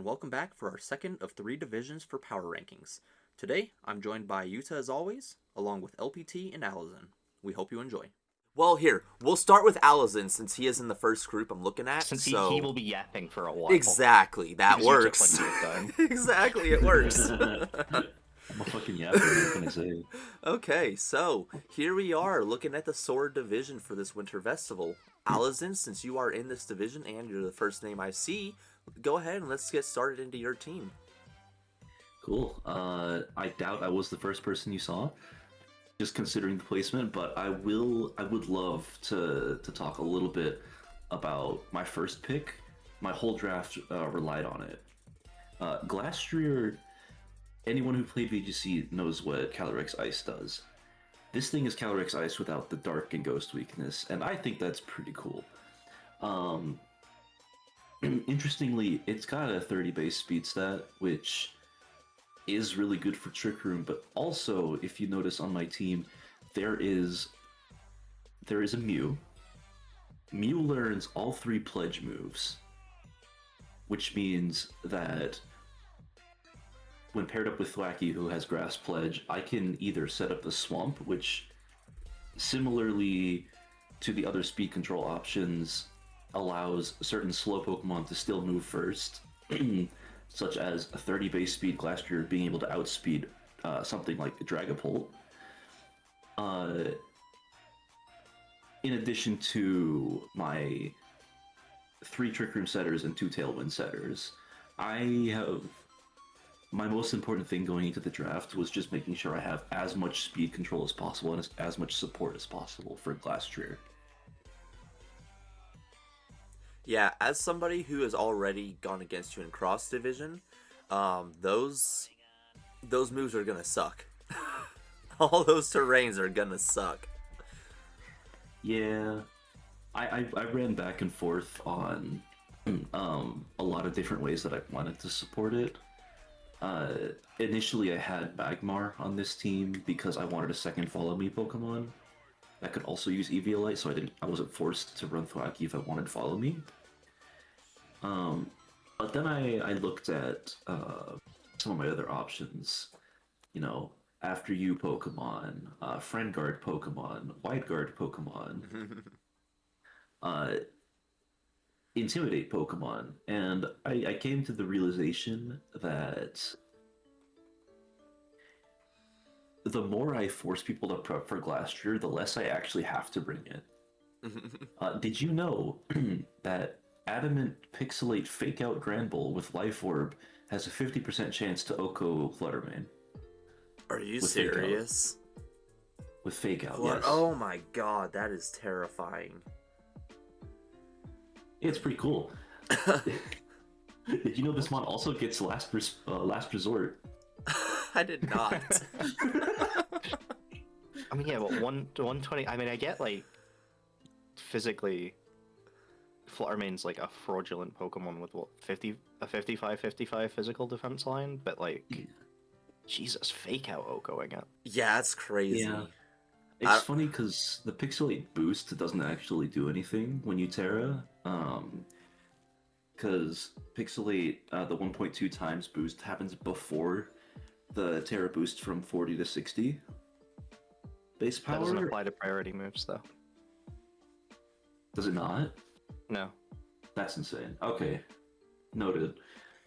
welcome back for our second of 3 divisions for power rankings. Today, I'm joined by Yuta as always, along with LPT and Alazen. We hope you enjoy. Well, here, we'll start with Alazen since he is in the first group I'm looking at. Since so... he will be yapping for a while. Exactly, that works. Time. Exactly, it works. I'm a fucking yapper, what can I say? Okay, so here we are looking at the Sword Division for this Winter Festival. Alazen, since you are in this division and you're the first name I see, go ahead and let's get started into your team. Cool. I doubt I was the first person you saw, just considering the placement, but I would love to talk a little bit about my first pick. My whole draft relied on it. Glastrier, anyone who played VGC knows what Calyrex Ice does. This thing is Calyrex Ice without the Dark and Ghost weakness, and I think that's pretty cool. Interestingly, it's got a 30 base speed stat, which is really good for Trick Room, but also, if you notice on my team, there is a Mew. Mew learns all 3 pledge moves, which means that when paired up with Thwacky, who has Grass Pledge, I can either set up the Swamp, which, similarly to the other speed control options, allows certain slow Pokemon to still move first, such as a 30 base speed Glastrier being able to outspeed something like Dragapult. In addition to my 3 Trick Room setters and 2 Tailwind setters, my most important thing going into the draft was just making sure I have as much speed control as possible and as much support as possible for Glastrier. Yeah, as somebody who has already gone against you in Cross Division, those moves are gonna suck. All those terrains are gonna suck. Yeah, I ran back and forth on a lot of different ways that I wanted to support it. Initially I had Magmar on this team because I wanted a second Follow Me Pokemon that could also use Eviolite, so I wasn't forced to run Thwacky if I wanted Follow Me. But then I looked at some of my other options, you know, After You Pokemon, Friend Guard Pokemon, Wide Guard Pokemon, Intimidate Pokemon, and I came to the realization that the more I force people to prep for Glastrier, the less I actually have to bring it. Did you know that Adamant Pixelate Fake Out Granbull with Life Orb has a 50% chance to Oko Fluttermane? Are you serious? With Fake Out, yes. Oh my god, that is terrifying. It's pretty cool. Did you know this mod also gets Last Resort? I did not. I mean, yeah, but 120. I mean, I get like physically, Fluttermane's like a fraudulent Pokemon with what 55 physical defense line, but like, Jesus, Fake Out Okoing it. Yeah, it's crazy. Yeah. It's funny because the Pixelate boost doesn't actually do anything when you Terra. Because Pixelate, the 1.2 times boost happens before the Terra boost from 40 to 60 base power. That doesn't apply to priority moves, though. Does it not? No. That's insane. Okay. Noted.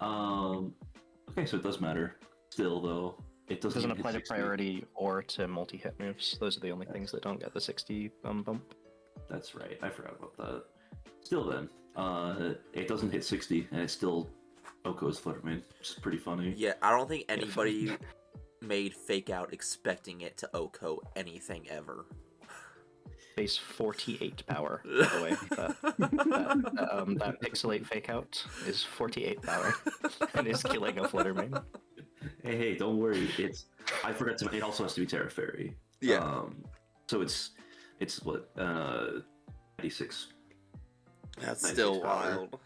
Okay, so it does matter. Still, though, it doesn't apply to 60. priority or to multi-hit moves. Those are the only things that don't get the 60 bump. That's right. I forgot about that. Still then, it doesn't hit 60, and it's still Oko's Fluttermane, which is pretty funny. Yeah, I don't think anybody made Fake Out expecting it to Oko anything ever. Base 48 power, by the way. That Pixelate Fake Out is 48 power and is killing a Fluttermane. Hey, don't worry. I forgot to. It also has to be Terra Fairy. Yeah. So it's what 96. That's still wild.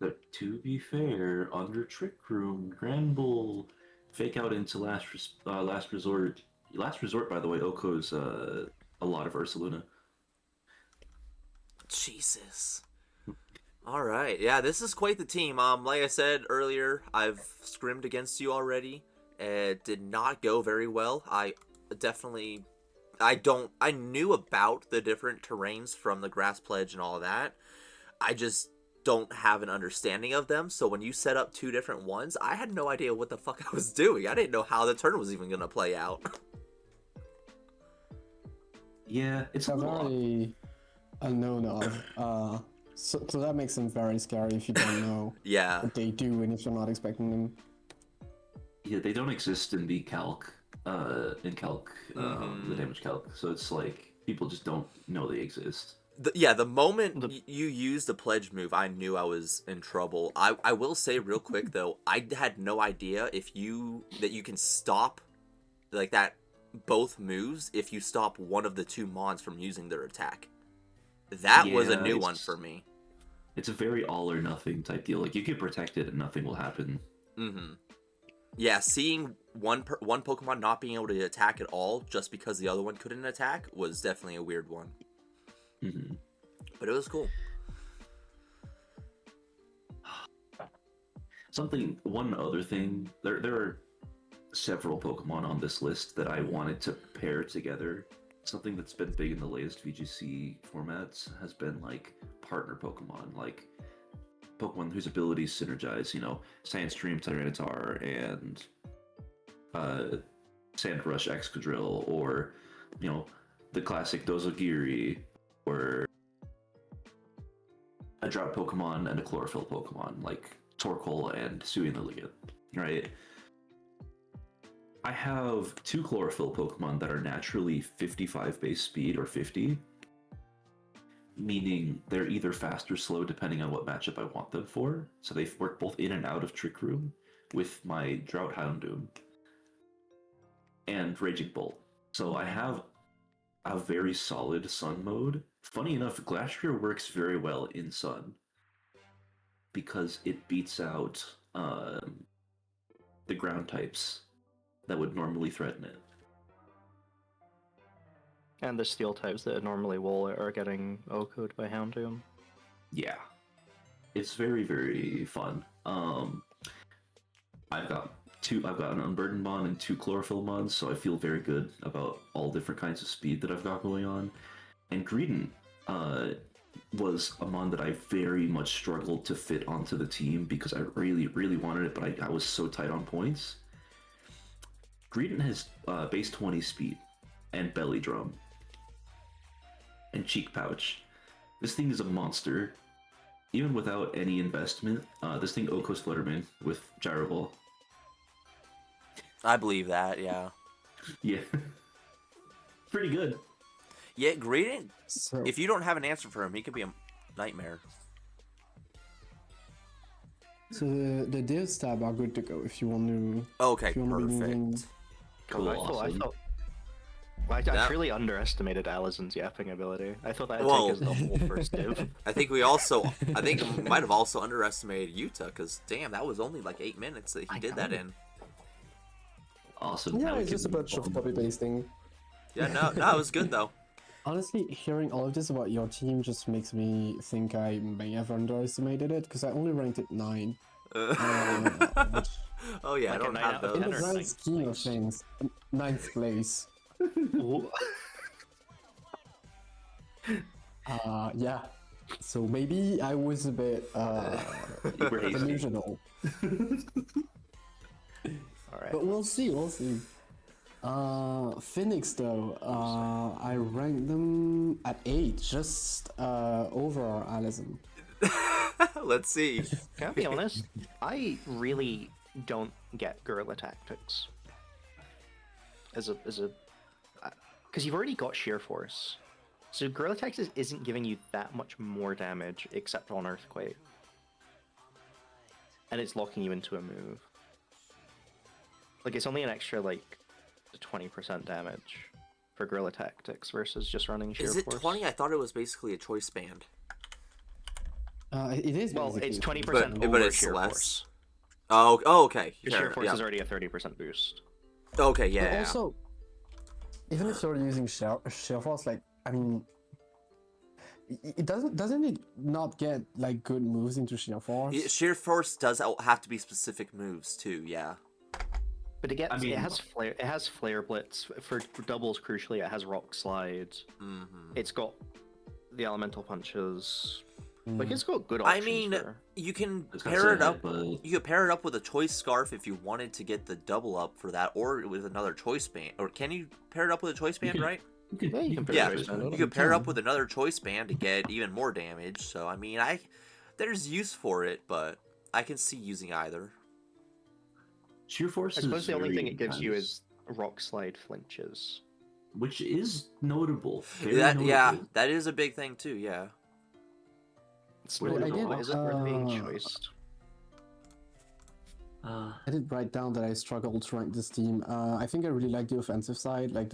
But to be fair, under Trick Room, Granbull, Fake Out into Last Resort. Last Resort, by the way, Oko's a lot of Ursaluna. Jesus. All right. Yeah, this is quite the team. Like I said earlier, I've scrimmed against you already. It did not go very well. Definitely I knew about the different terrains from the grass pledge and all of that. I just don't have an understanding of them. So when you set up two different ones, I had no idea what the fuck I was doing. I didn't know how the turn was even going to play out. Yeah, it's a They're little very unknown of. So that makes them very scary if you don't know Yeah. what they do and if you're not expecting them. Yeah, they don't exist in the calc, the damage calc. So it's like people just don't know they exist. The moment you used the pledge move, I knew I was in trouble. I will say real quick though, I had no idea that you can stop like that both moves if you stop one of the two mons from using their attack. That was a Yeah, new one for me. It's a very all or nothing type deal. Like you get protected and nothing will happen. Yeah, seeing one Pokemon not being able to attack at all just because the other one couldn't attack was definitely a weird one. But it was cool. One other thing, there are several Pokemon on this list that I wanted to pair together. Something that's been big in the latest VGC formats has been like partner Pokemon, like Pokemon whose abilities synergize, Sandstream Tyranitar and Sandrush Excadrill, or, the classic Dozogiri, or a drought Pokemon and a chlorophyll Pokemon, like Torkoal and Suicune, right? I have two chlorophyll Pokemon that are naturally 55 base speed or 50, meaning they're either fast or slow depending on what matchup I want them for. So they work both in and out of Trick Room with my Drought Houndoom and Raging Bolt. So I have a very solid Sun mode. Funny enough, Glastrier works very well in Sun because it beats out the ground types that would normally threaten it. And the steel types that normally wall it are getting OHKO'd by Houndoom. Yeah. It's very, very fun. I've got an Unburdened Mon and two Chlorophyll Mons, so I feel very good about all different kinds of speed that I've got going on. And Greedent was a Mon that I very much struggled to fit onto the team because I really, really wanted it, but I was so tight on points. Greedent has base 20 speed and Belly Drum and Cheek Pouch. This thing is a monster. Even without any investment, this thing OHKOs Flutterman with Gyro Ball. I believe that, yeah. Yeah. Pretty good. Yeah, Greedent, So if you don't have an answer for him, he could be a nightmare. So the Deal Stab are good to go if you want to. Okay, if you want to be moving. perfect. Cool, awesome. I That- truly underestimated Alazen's yapping ability. I thought that'd Whoa. take us the whole first div. I think we might have also underestimated Yuta, because damn, that was only like 8 minutes that he did that in. Awesome. Yeah, Now we it's just a can bunch of move on. copy pasting. Yeah, no, it was good though. Honestly, hearing all of this about your team just makes me think I may have underestimated it because I only ranked it 9. Which, Oh yeah, Like I a don't 9 have out of in those. the 10 or grand 9th scheme of place? things, 9th place. Yeah. So maybe I was a bit You were hasty. delusional. Alright. But we'll see, Phoenix though, I ranked them at 8, just over Alazen. Let's see. Can I be honest? I really don't get guerrilla tactics. Because you've already got sheer force. So guerrilla tactics isn't giving you that much more damage except on earthquake. And it's locking you into a move. Like it's only an extra like 20% damage for guerrilla tactics versus just running sheer Is it force. 20? I thought it was basically a choice band. It is Well, basically it's 20% But over it's sheer less. force. Oh, okay. Your sheer Fair, force yeah. is already a 30% boost. Okay, But yeah. also, even if you're using sheer force, like, I mean, it doesn't it not get like good moves into sheer force? Sheer Force does have to be specific moves too. Yeah. But it gets I mean- it has flare. It has flare blitz for doubles. Crucially, it has rock slide. It's got the elemental punches. Like it's got good I options. mean, for... you can I was gonna pair say it up. but You could pair it up with a choice scarf if you wanted to get the double up for that, or with another choice band. Or can you pair it up with a choice band, can- right? Yeah, you can pair Yeah, it with you that. could pair it up can. with another choice band to get even more damage. So I mean, there's use for it, but I can see using either. sheer force I suppose is the only thing very it gives you nice, is rock slide flinches. which is notable. Very Yeah, notable. that is a big thing too. Yeah. It's Wait, I notable, did, but is it worth being uh, choiced? I did write down that I struggled to rank this team. I think I really like the offensive side, like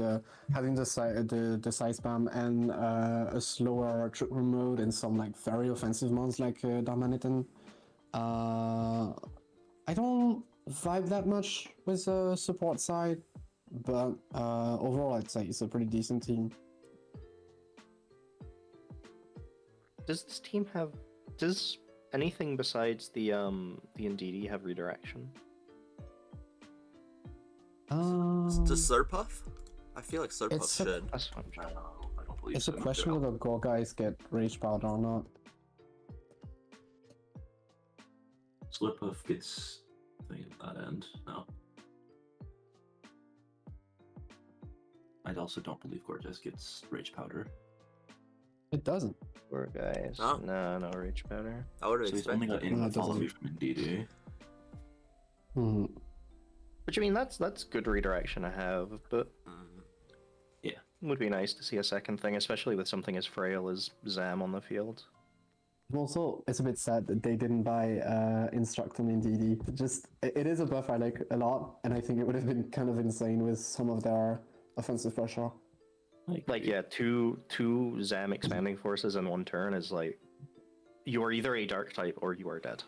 having the side spam and a slower trick room mode and some like very offensive mons like Darmanitan. I don't vibe that much with the support side, but overall I'd say it's a pretty decent team. Does this team have? Does anything besides the Indeedee have redirection? Does Surpuff? I feel like Surpuff It's a- should. That's what I'm trying. I don't believe It's a so. question whether Gore guys get rage powder or not. Slippuff gets thing at that end. No. I also don't believe Gorgeous gets rage powder. It doesn't. Poor guys. Oh. No reach powder. I would have So he's only expected. got No, in it follow doesn't. me from Indeed. Hmm. Which I mean, that's good redirection to have, but Mhm. it would be nice to see a second thing, especially with something as frail as Zam on the field. Also, it's a bit sad that they didn't buy Instruct on Indeedee. It is a buff I like a lot, and I think it would have been kind of insane with some of their offensive pressure. Like yeah, two Zam expanding forces in one turn is like you are either a dark type or you are dead.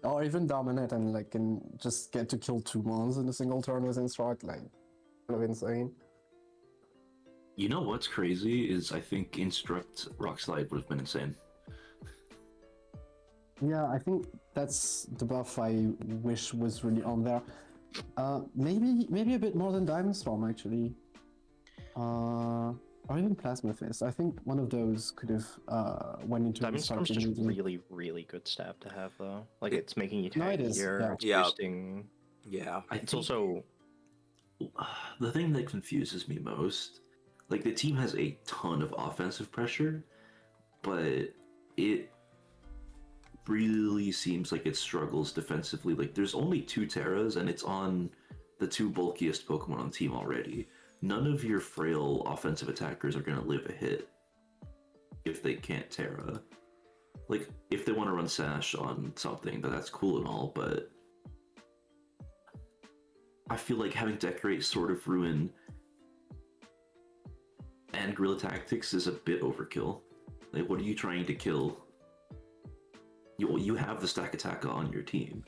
Or even Dominate and like can just get to kill 2 mons in a single turn with Instruct, like kind of insane. You know what's crazy is I think Instruct Rock Slide would have been insane. Yeah, I think that's the buff I wish was really on there. Maybe a bit more than Diamond Storm actually. Or even Plasma Fist. I think one of those could have went into Diamond Storm's just immediately. really good stab to have though. Like It- it's making you No, it tankier, is, yeah. it's Yeah. boosting. Yeah. I It's think also the thing that confuses me most, like the team has a ton of offensive pressure, but it really seems like it struggles defensively. Like there's only 2 Terras and it's on the 2 bulkiest Pokemon on the team already. None of your frail offensive attackers are going to live a hit if they can't Terra. Like, if they want to run Sash on something, that's cool and all, but I feel like having Decorate, Sword of Ruin, and Guerrilla Tactics is a bit overkill. Like, what are you trying to kill? You have the stack attack on your team.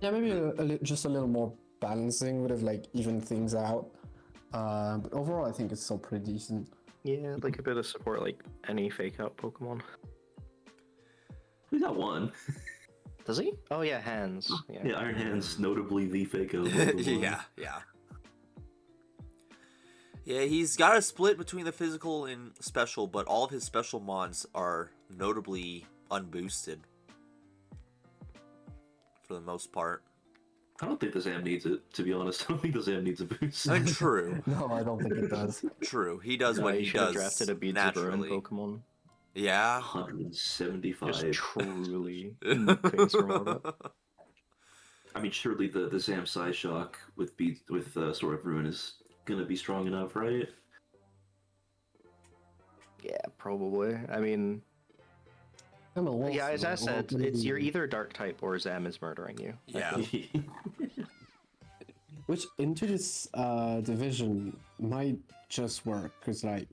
Yeah, maybe just a little more balancing would have like evened things out. But overall, I think it's still pretty decent. yeah, like a bit of support like any fake out Pokemon. We got one. Does he? Oh yeah, hands. Yeah. Yeah, Iron Hands, notably the fake out. Pokemon. Yeah. Yeah, he's got a split between the physical and special, but all of his special mons are notably unboosted for the most part. I don't think the Zam needs it, to be honest. I don't think the Zam needs a boost. I mean, true. No, I don't think it does. True. He does No, what you he should have does drafted a Beats of Ruin naturally. Pokemon. Yeah. 175. Just truly things from orbit. I mean, surely the Zam Psyshock with Sword of Ruin is gonna be strong enough, right? Yeah, probably. I mean, Camel yeah, as I also, said, or it's you're maybe- either dark type or Zam is murdering you. Yeah. Which into this division might just work because like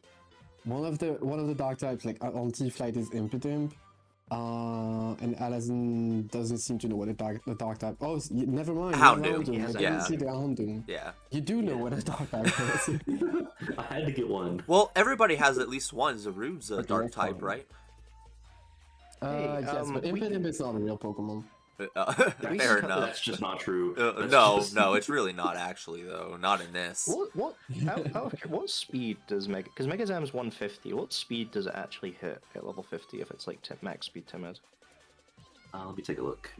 one of the dark types like on T Flight is Impotent, And Alazen doesn't seem to know what the dark type. Oh, never mind. Houndoom. I didn't Yeah. see the Houndoom. Yeah. You do know what a dark type is. I had to get one. Well, everybody has at least one. Zarude's a Okay, dark that's type, fine. right? Yes, but Impidimp is not a real Pokemon. Fair enough. That's just not true. No, it's really not actually though. Not in this. What speed does Mega? Because Megazam's 150. What speed does it actually hit at level 50 if it's like max speed timid? Let me take a look.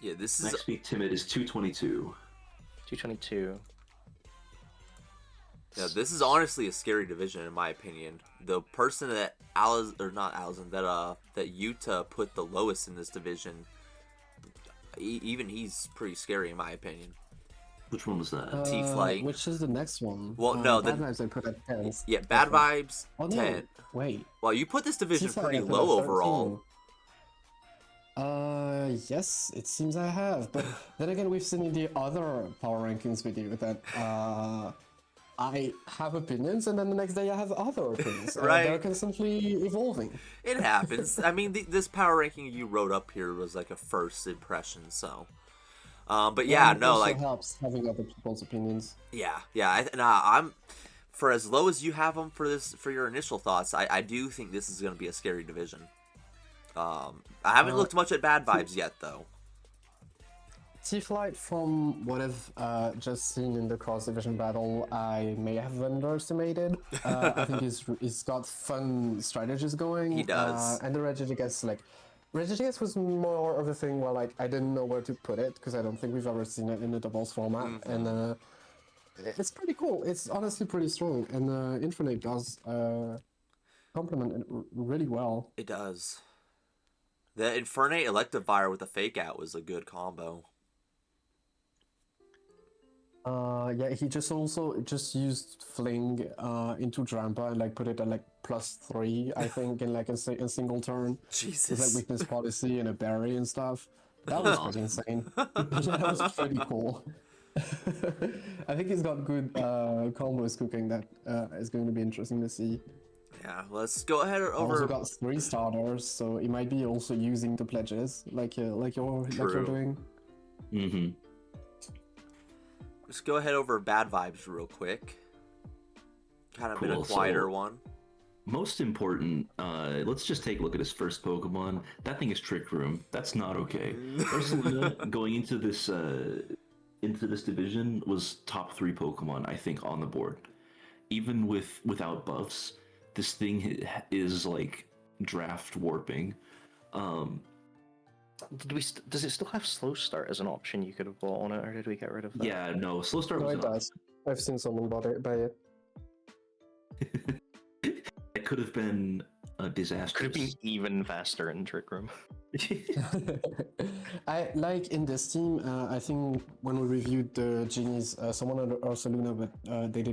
Yeah, this is. Max speed timid is 222. 222. Yeah, this is honestly a scary division in my opinion. The person that that Yuta put the lowest in this division, even he's pretty scary in my opinion. Which one was that? T-Flight. Which is the next one? Well, no, Bad Vibes I put at 10. Yeah, Bad Vibes, Oh, no. 10. Wait. Well, you put this division T-Flight pretty I put at low 13. overall. Yes, it seems I have. But then again, we've seen in the other power rankings video that I have opinions, and then the next day I have other opinions. Right. They're constantly evolving. It happens. I mean, this power ranking you wrote up here was like a first impression, so. But yeah, it no, also like helps having other people's opinions. yeah. I'm for as low as you have them for your initial thoughts. I do think this is going to be a scary division. I haven't looked much at Bad Vibes yet, though. T-Flight, from what I've just seen in the cross-division battle, I may have underestimated. I think he's got fun strategies going. He does. And the Regigigas was more of a thing where like I didn't know where to put it because I don't think we've ever seen it in the doubles format, and it's pretty cool. It's honestly pretty strong, and Infinite does complement it really well. It does. The Infernape Electivire with the Fake Out was a good combo. Yeah, he just used Fling into Drampa and like put it at like +3, I think, in like a single turn. Jesus. With like weakness policy and a berry and stuff. That was pretty insane. That was pretty cool. I think he's got good combos cooking that is going to be interesting to see. Yeah, let's go ahead over. Also got 3 starters, so he might be also using the pledges like you're doing. Mm-hmm. Let's go ahead over Bad Vibes real quick. Kind of been a Cool, quieter so- one. Most important, let's just take a look at his first Pokemon. That thing is Trick Room. That's not okay. Ursaluna going into this division was top 3 Pokemon, I think, on the board. Even without buffs, this thing is like draft warping. Does it still have slow start as an option you could have bought on it, or did we get rid of that? Yeah, no, slow start No, was it not. does. I've seen someone buy it. It could have been a disaster. Could have been even faster in Trick Room. I like in this team. I think when we reviewed the genies, someone had Ursaluna, but they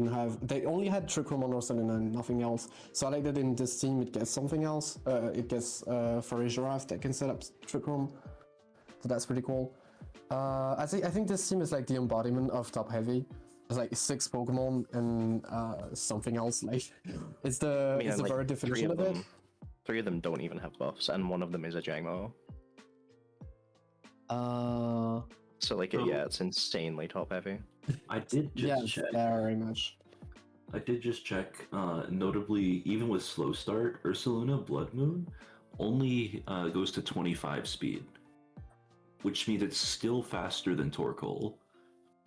only had Trick Room on Ursaluna and nothing else. So I like that in this team it gets something else. It gets Furry Giraffe that can set up Trick Room. So that's pretty cool. I think this team is like the embodiment of top heavy. It's like 6 Pokemon and something else. Like it's the very definition of it. 3 of them don't even have buffs, and 1 of them is a Jango. So like, yeah, it's insanely top heavy. I did just check. Very much. I did just check. Notably, even with slow start, Ursaluna Blood Moon only goes to 25 speed, which means it's still faster than Torkoal.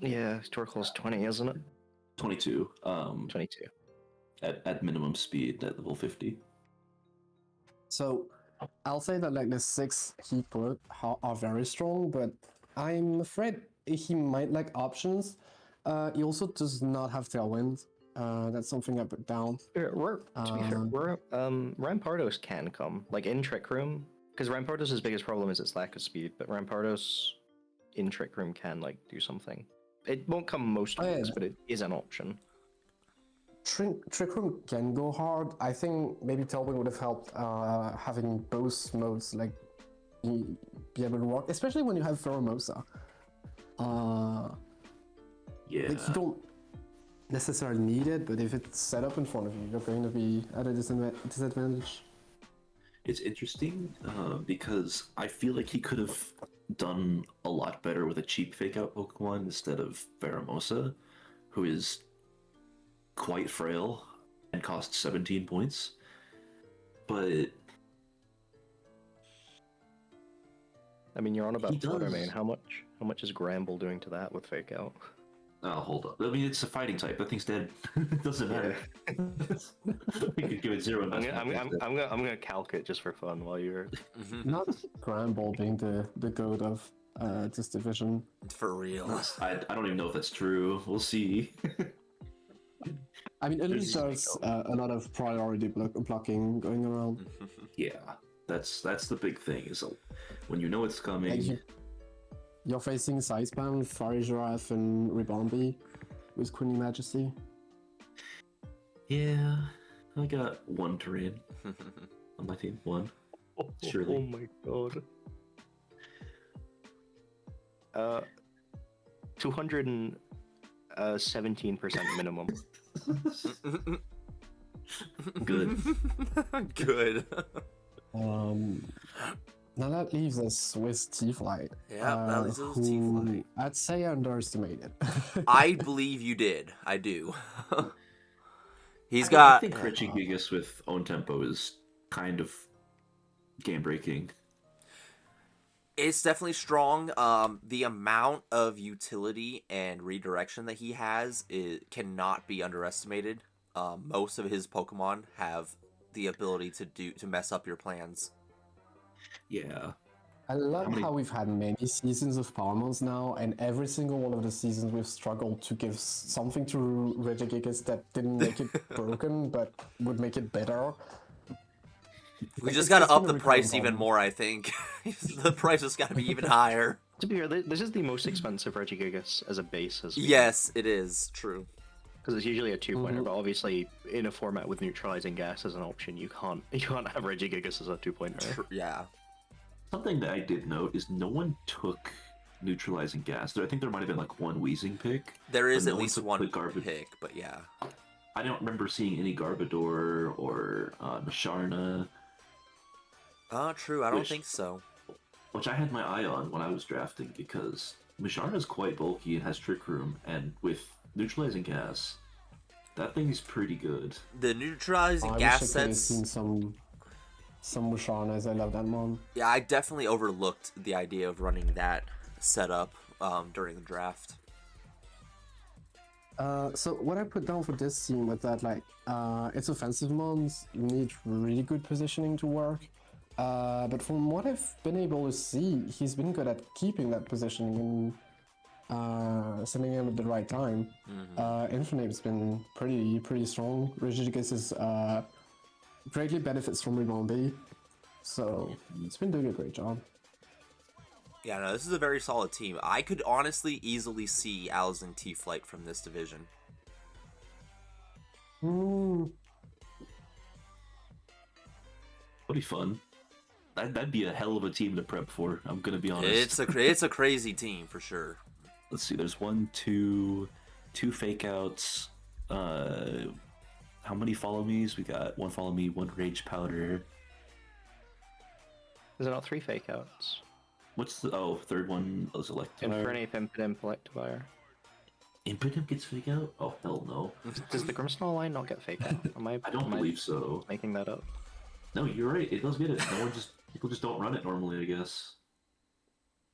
Yeah, Torkoal's 20, isn't it? 22. 22. At minimum speed at level 50. So I'll say that like the 6 he put are very strong, but I'm afraid he might lack options. He also does not have Tailwind. That's something I put down. To be fair, Rampardos can come, like in Trick Room, because Rampardos' biggest problem is its lack of speed, but Rampardos in Trick Room can like do something. It won't come most weeks, but it is an option. Trick Room can go hard. I think maybe Tailwind would have helped having both modes like be able to work, especially when you have Pheromosa. Yeah. Like necessarily needed, but if it's set up in front of you, you're going to be at a disadvantage. It's interesting because I feel like he could have done a lot better with a cheap fake out Pokemon instead of Varamosa, who is quite frail and costs 17 points. But I mean, you're on about He does. Fluttermane. How much is Gramble doing to that with fake out? oh, hold up. I mean, it's a fighting type. That thing's dead. It doesn't matter. We could give it 0 I'm investment. gonna calc it just for fun while you're. Not Granbull being the goat of this division. For real. I don't even know if that's true. We'll see. I mean, at There's least there's a lot of priority blocking going around. Yeah, that's the big thing. Is when you know it's coming. Like you're facing Size Spam, Fiery Giraffe, and Ribombi with Queenly Majesty. Yeah, I got one terrain on my team. One. Surely. Oh my god. 217% minimum. Good. Good. Now that leaves us with T-Flight. Yeah, that leaves us with who T-Flight. I'd say I underestimated. I believe you did. I do. He's I got. think Regigigas with own tempo is kind of game breaking. It's definitely strong. The amount of utility and redirection that he has cannot be underestimated. Most of his Pokemon have the ability to mess up your plans. Yeah. I love how we've had many seasons of Powermons now, and every single one of the seasons we've struggled to give something to Regigigas that didn't make it broken, but would make it better. We just gotta up the price even more, I think. The price has gotta be even higher. To be fair, this is the most expensive Regigigas as a base. Yes, it is. True. Because it's usually a 2-pointer, but obviously in a format with neutralizing gas as an option, you can't have Regigigas as a 2-pointer. Yeah. Something that I did note is no one took neutralizing gas. I think there might have been like one Weezing pick. There is but at no least took one the Garbod- pick, but yeah. I don't remember seeing any Garbodor or Masharna, True. I don't Which- think so. which I had my eye on when I was drafting because Masharna's quite bulky and has Trick Room, and with neutralizing gas, that thing is pretty good. The neutralizing I gas wish I could have sets. seen some Musharnas. I love that mon. Yeah, I definitely overlooked the idea of running that setup during the draft. So what I put down for this team was that like its offensive mons need really good positioning to work. But from what I've been able to see, he's been good at keeping that positioning and sending him at the right time. Infernape's been pretty strong. Regigigas is greatly benefits from Ribombi, so it's been doing a great job. Yeah, no, this is a very solid team. I could honestly easily see Alazen T-Flight from this division. That'd be fun. That'd be a hell of a team to prep for. I'm gonna be honest. It's a crazy team for sure. Let's see. There's two fake outs. How many follow me's? We got one follow me, one rage powder. Is it not 3 fake outs? What's the third one? Was Electivire. Infernape, Impidimp, Electivire. Impidimp gets fake out? Oh hell no! Does the Grimmsnarl line not get fake out? I don't believe so. Making that up. No, you're right. It does get it. People just don't run it normally, I guess,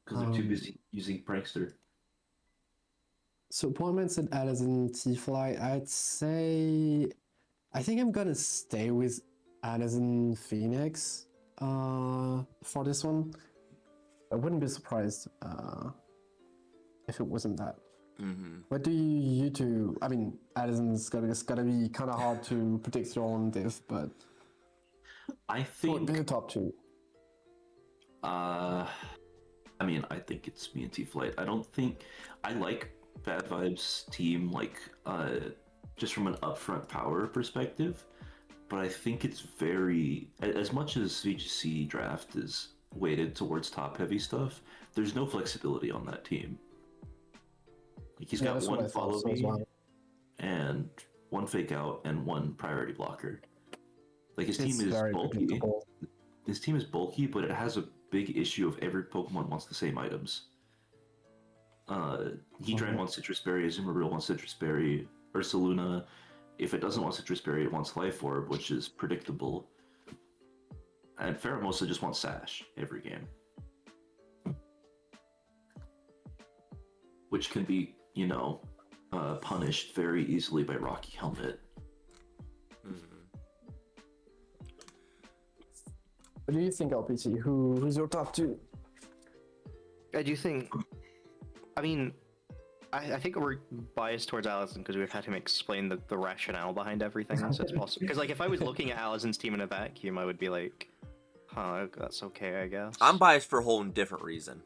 because they're too busy using Prankster. So Powermon said Alazen T-Fly. I'd say I think I'm gonna stay with Alazen Phoenix for this one. I wouldn't be surprised if it wasn't that. What do you two? I mean, Alazen's gotta be kind of hard to predict your own div, but I what would be think. the top two? I mean, I think it's me and T-Flight. I don't think I like Bad Vibes team just from an upfront power perspective, but I think it's very as much as VGC draft is weighted towards top heavy stuff. There's no flexibility on that team. Like he's got that's what one I thought follow so as me, well. and 1 fake out and 1 priority blocker. Like his It's team is very bulky. predictable. His team is bulky, but it has a big issue of every Pokemon wants the same items. Heatran wants Citrus Berry, Azumarill wants Citrus Berry, Ursaluna, if it doesn't want Citrus Berry, it wants Life Orb, which is predictable. And Pheromosa just wants Sash every game. Which can be, punished very easily by Rocky Helmet. What do you think, LPT? Who's your top 2? I do think. I mean, I think we're biased towards Alazen because we've had him explain the rationale behind everything, so it's possible. Because like, if I was looking at Alazen's team in a vacuum, I would be like, "Huh, that's okay, I guess." I'm biased for a whole different reason.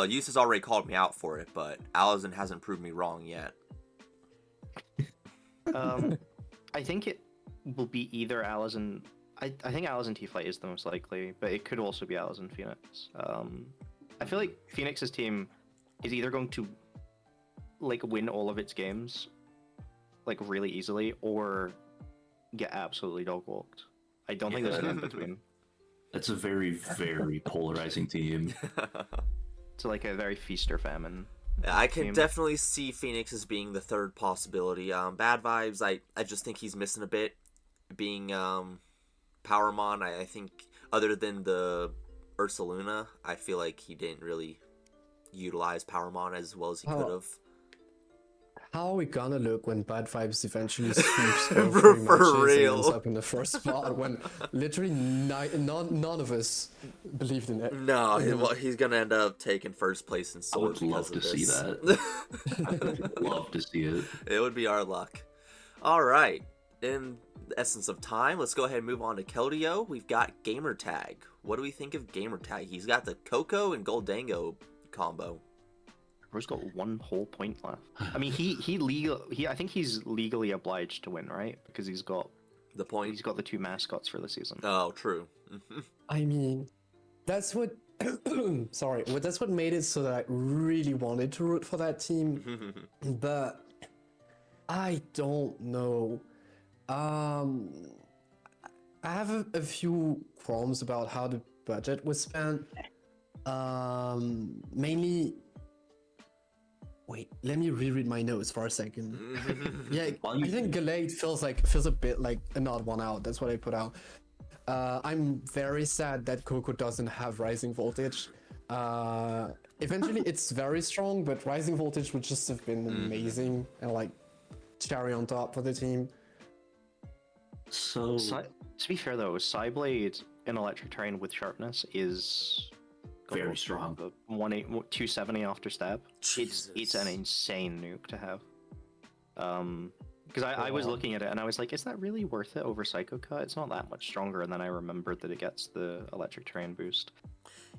Yus has already called me out for it, but Alazen hasn't proved me wrong yet. I think it will be either Alazen. I think Alazen T-Flight is the most likely, but it could also be Alazen Phoenix. I feel like Phoenix's team is either going to like win all of its games like really easily, or get absolutely dog walked. I don't think there's an in between. That's a very, very polarizing team. It's like a very feast or famine. I can team. definitely see Phoenix as being the third possibility. Bad vibes, I just think he's missing a bit. Being Powermon, I think other than the Ursaluna, I feel like he didn't really utilize Powermon as well as he could have. How are we gonna look when Bad Vibes eventually sweeps all For 3 matches and real. ends up in the first spot when literally none of us believed in it? No, he's gonna end up taking first place in I Swords would love to because of see this. that. I would love to see it. It would be our luck. All right. In the essence of time, let's go ahead and move on to Keldeo. We've got Gamertag. What do we think of Gamertag? He's got the Coco and Goldango combo. Bro's got 1 whole point left. I mean, I think he's legally obliged to win, right? Because he's got The point. the 2 mascots for the season. Oh, true. I mean, that's what. Sorry, well, that's what made it so that I really wanted to root for that team, but I don't know. I have a few qualms about how the budget was spent. Mainly. Wait, let me reread my notes for a second. Yeah, I think Gallade feels a bit like an odd one out. That's what I put out. I'm very sad that Coco doesn't have Rising Voltage. Eventually, it's very strong, but Rising Voltage would just have been amazing and like cherry on top for the team. So, To be fair though, Psyblade in Electric Terrain with Sharpness is very strong. 270 after stab. Jesus. It's an insane nuke to have. Because I was looking at it and I was like, is that really worth it over Psycho Cut? It's not that much stronger. And then I remembered that it gets the Electric Terrain boost.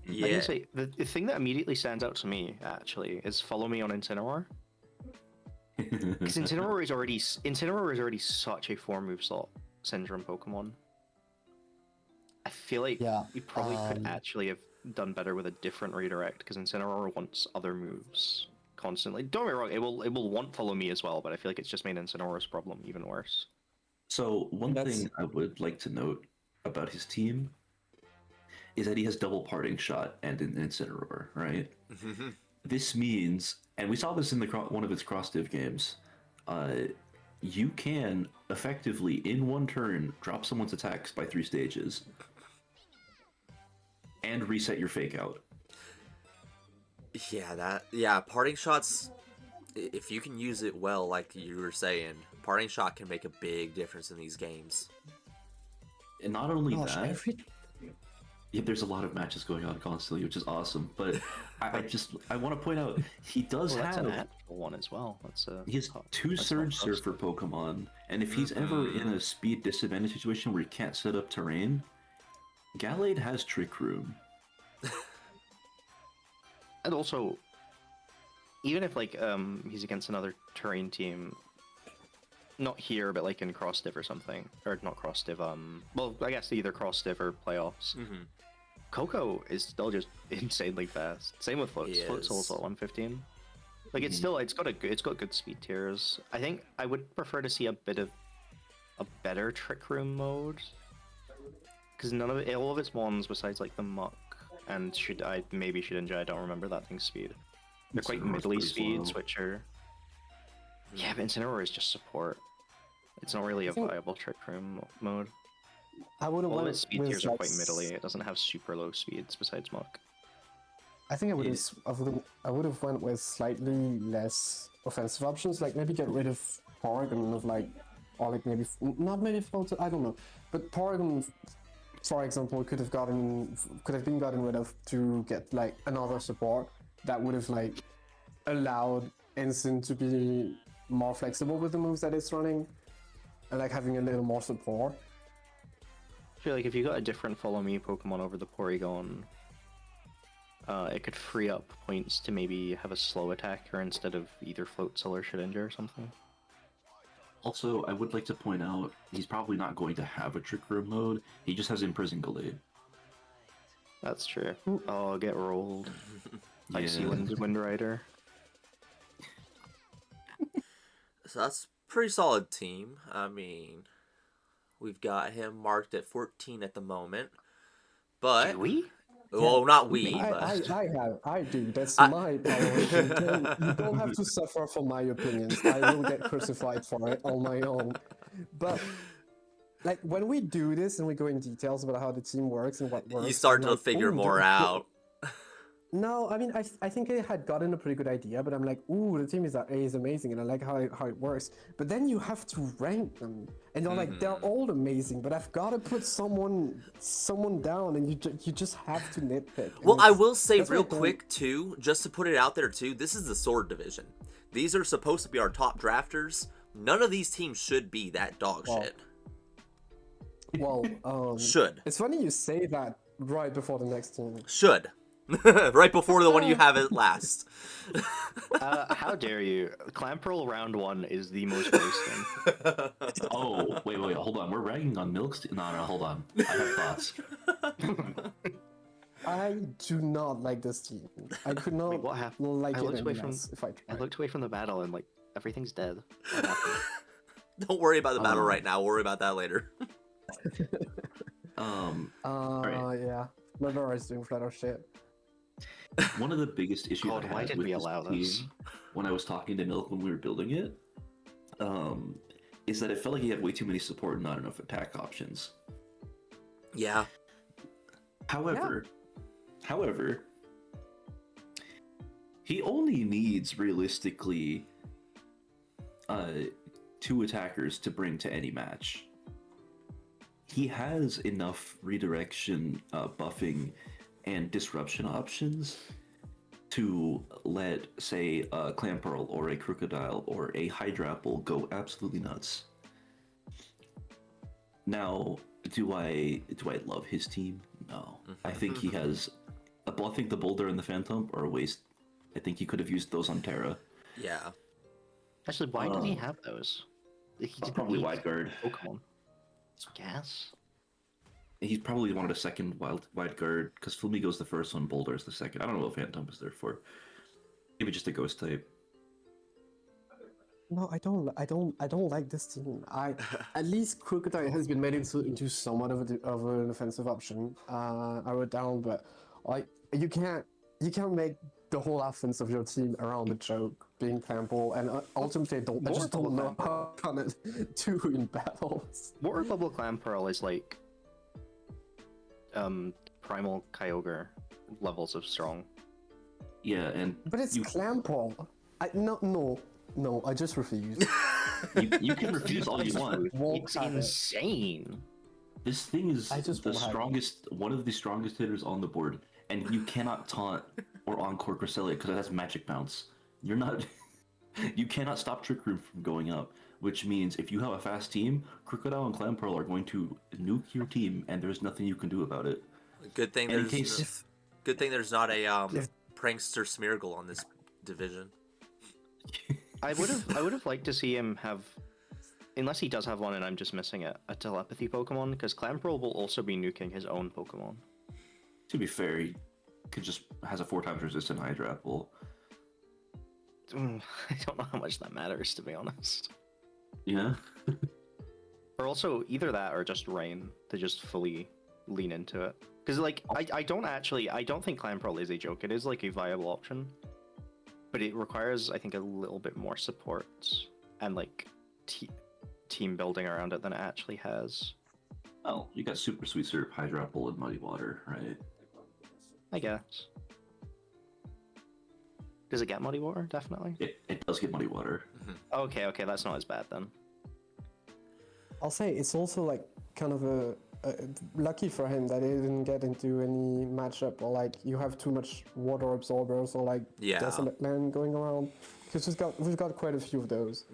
Yeah. I can say the thing that immediately stands out to me actually is follow me on Incineroar. Because Incineroar is already such a 4-move slot syndrome Pokemon. I feel like you probably could actually have done better with a different redirect, because Incineroar wants other moves constantly. Don't get me wrong, it will want follow me as well, but I feel like it's just made Incineroar's problem even worse. So one thing I would like to note about his team is that he has double parting shot and an Incineroar, right? This means, and we saw this in one of its cross div games, you can effectively in one turn drop someone's attacks by 3 stages and reset your fake out. Yeah, parting shots, if you can use it well, like you were saying, parting shot can make a big difference in these games. And not only that, yeah, there's a lot of matches going on constantly, which is awesome. But I want to point out he does that's have an actual one as well. He has 2 Surge Surfer Pokemon, and if he's ever in a speed disadvantage situation where he can't set up terrain, Gallade has Trick Room. And also, even if like he's against another terrain team, not here but like in cross div or something, or not cross div, well I guess either cross div or playoffs. Coco is still just insanely fast. Same with Floats. Floats also at 115. Like it's got good speed tiers. I think I would prefer to see a better Trick Room mode, because all of its mons besides like the Muck and Shedinja, I don't remember that thing's speed. They're quite Incineroar's middly pretty speeds, slow. which are but Incineroar is just support. It's not really a think- viable Trick Room mode. I would have All of went its speed with tiers are like quite middly. It doesn't have super low speeds besides Muck. I think I would have went with slightly less offensive options, like maybe get rid of Porygon of like, or like maybe not maybe Float, I don't know, but Porygon, for example, could have been gotten rid of to get like another support that would have like allowed Ensign to be more flexible with the moves that it's running, and like having a little more support. I feel like if you got a different Follow Me Pokemon over the Porygon, it could free up points to maybe have a slow attacker instead of either Floatzel or Shedinja or something. Also, I would like to point out he's probably not going to have a Trick Room mode. He just has Imprison Gallade. That's true. Oh, get rolled. Icy Yeah. Wind Rider. So that's a pretty solid team. I mean, we've got him marked at 14 at the moment. But Do we? well, not we, I but I do. That's my power ranking. You don't have to suffer for my opinions. I will get crucified for it on my own. But like when we do this and we go in details about how the team works and what works, you start I'm to like, figure "Ooh, more out. No, I mean I think I had gotten a pretty good idea, but I'm like, ooh, the team is amazing, and I like how it works. But then you have to rank them, and they're like they're all amazing, but I've got to put someone down, and you just have to nitpick. and Well, I it's- will say that's why real I don't- quick too, just to put it out there too, this is the Sword Division. These are supposed to be our top drafters. None of these teams should be that dog Well, shit. Well, Should. it's funny you say that right before the next team. Should. Right before the one you have at last. How dare you? Clamperl round 1 is the most roasting. Oh, wait, hold on. We're ragging on Milk's. No, hold on. I have thoughts. I do not like this team. I could not Wait, what happened? like I it looked away any from- less if I I tried. looked away from the battle and like everything's dead. What happened? Don't worry about the battle right now. Worry about that later. Yeah. Remember I was doing flat out shit. One of the biggest issues God, I why had did with we this allow team, this? when I was talking to Milk when we were building it, is that it felt like he had way too many support and not enough attack options. Yeah. However, he only needs realistically 2 attackers to bring to any match. He has enough redirection, buffing, and disruption options to let, say, a Clamperl or a Crocodile or a Hydrapple go absolutely nuts. Now, do I love his team? No. I think he has. I think the Boulder and the Phantom are a waste. I think he could have used those on Terra. Yeah. Actually, why did he have those? He didn't Probably need Wide Guard. Pokemon. It's gas. He probably wanted a second wide guard because Flamigo's the first one, Boulder's the second. I don't know what Phantom is there for. Maybe just a ghost type. No, I don't like this team. At least Crocodile has been made into somewhat of an offensive option. I wrote down, but like you can't make the whole offense of your team around the joke being Clamperl, and ultimately I just don't know how to kind of do in battles. Water Bubble Clamperl is like Primal Kyogre levels of strong. Yeah, and But it's you, Clamperl. No, I just refuse. you can refuse all you want. Won't It's have it. insane. This thing is I just the won't have it. strongest, one of the strongest hitters on the board, and you cannot taunt or encore Cresselia because it has magic bounce. You're not, you cannot stop Trick Room from going up, which means if you have a fast team, Crocodile and Clamperl are going to nuke your team, and there's nothing you can do about it. Good thing And in there's case, good thing there's not a If- prankster Smeargle on this division. I would have liked to see him have, unless he does have one and I'm just missing it, a telepathy Pokemon, because Clamperl will also be nuking his own Pokemon. to be fair, he could just has a 4 times resistant Hydrapple. I don't know how much that matters, to be honest. Yeah. Or also either that or just Rain to just fully lean into it. Because like I don't think Clan Pearl is a joke. It is like a viable option, but it requires I think a little bit more support and like team building around it than it actually has. Oh, you got Super Sweet Syrup, Hydropple, and Muddy Water, right? I guess. Does it get Muddy Water? Definitely. It does get Muddy Water. Okay, that's not as bad then. I'll say it's also like kind of a lucky for him that he didn't get into any matchup or like you have too much water absorbers or like desolate land going around, because we've got quite a few of those.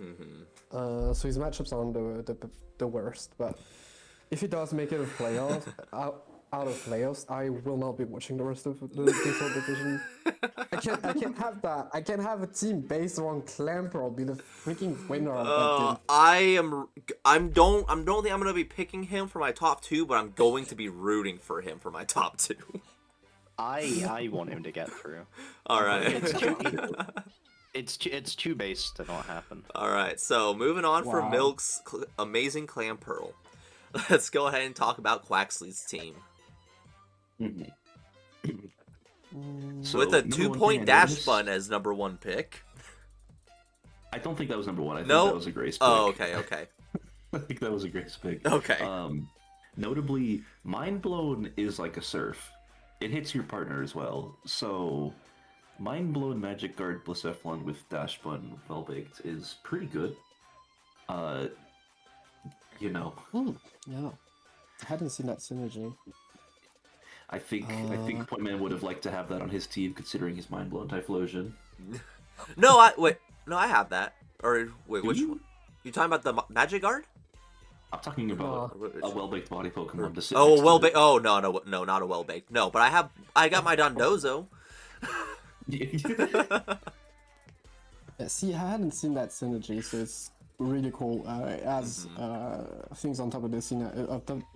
So his matchups aren't the worst, but if he does make it a playoff out of playoffs, I will not be watching the rest of the Virizion Division. I can't have that. I can't have a team based around Clan Pearl be the freaking winner of that game. I don't think I'm gonna be picking him for my top 2, but I'm going to be rooting for him for my top 2. I want him to get through. All right. It's too base to not happen. All right. So moving on for Milk's amazing Clan Pearl. Let's go ahead and talk about Quaxley's team. So, with a 2-point dash bun as number 1 pick. I don't think that was number 1. I think No? that was a Grace pick. Oh, okay. I think that was a Grace pick. Okay. Notably, Mind Blown is like a surf. It hits your partner as well. So, Mind Blown Magic Guard Blissephalon with Dash Bun Well Baked is pretty good. You know. Yeah. I hadn't seen that synergy. I think Pointman would have liked to have that on his team, considering his Mind Blown Typhlosion. No, I have that. Or wait, which you? one? You talking about the Magic Guard? I'm talking about a well-baked body Pokemon to sit Oh, next a well to it. baked. Oh no, not a well baked. No, but I got my Dondozo. Yeah, see, I hadn't seen that synergy, so it's really cool. It has things on top of the scene,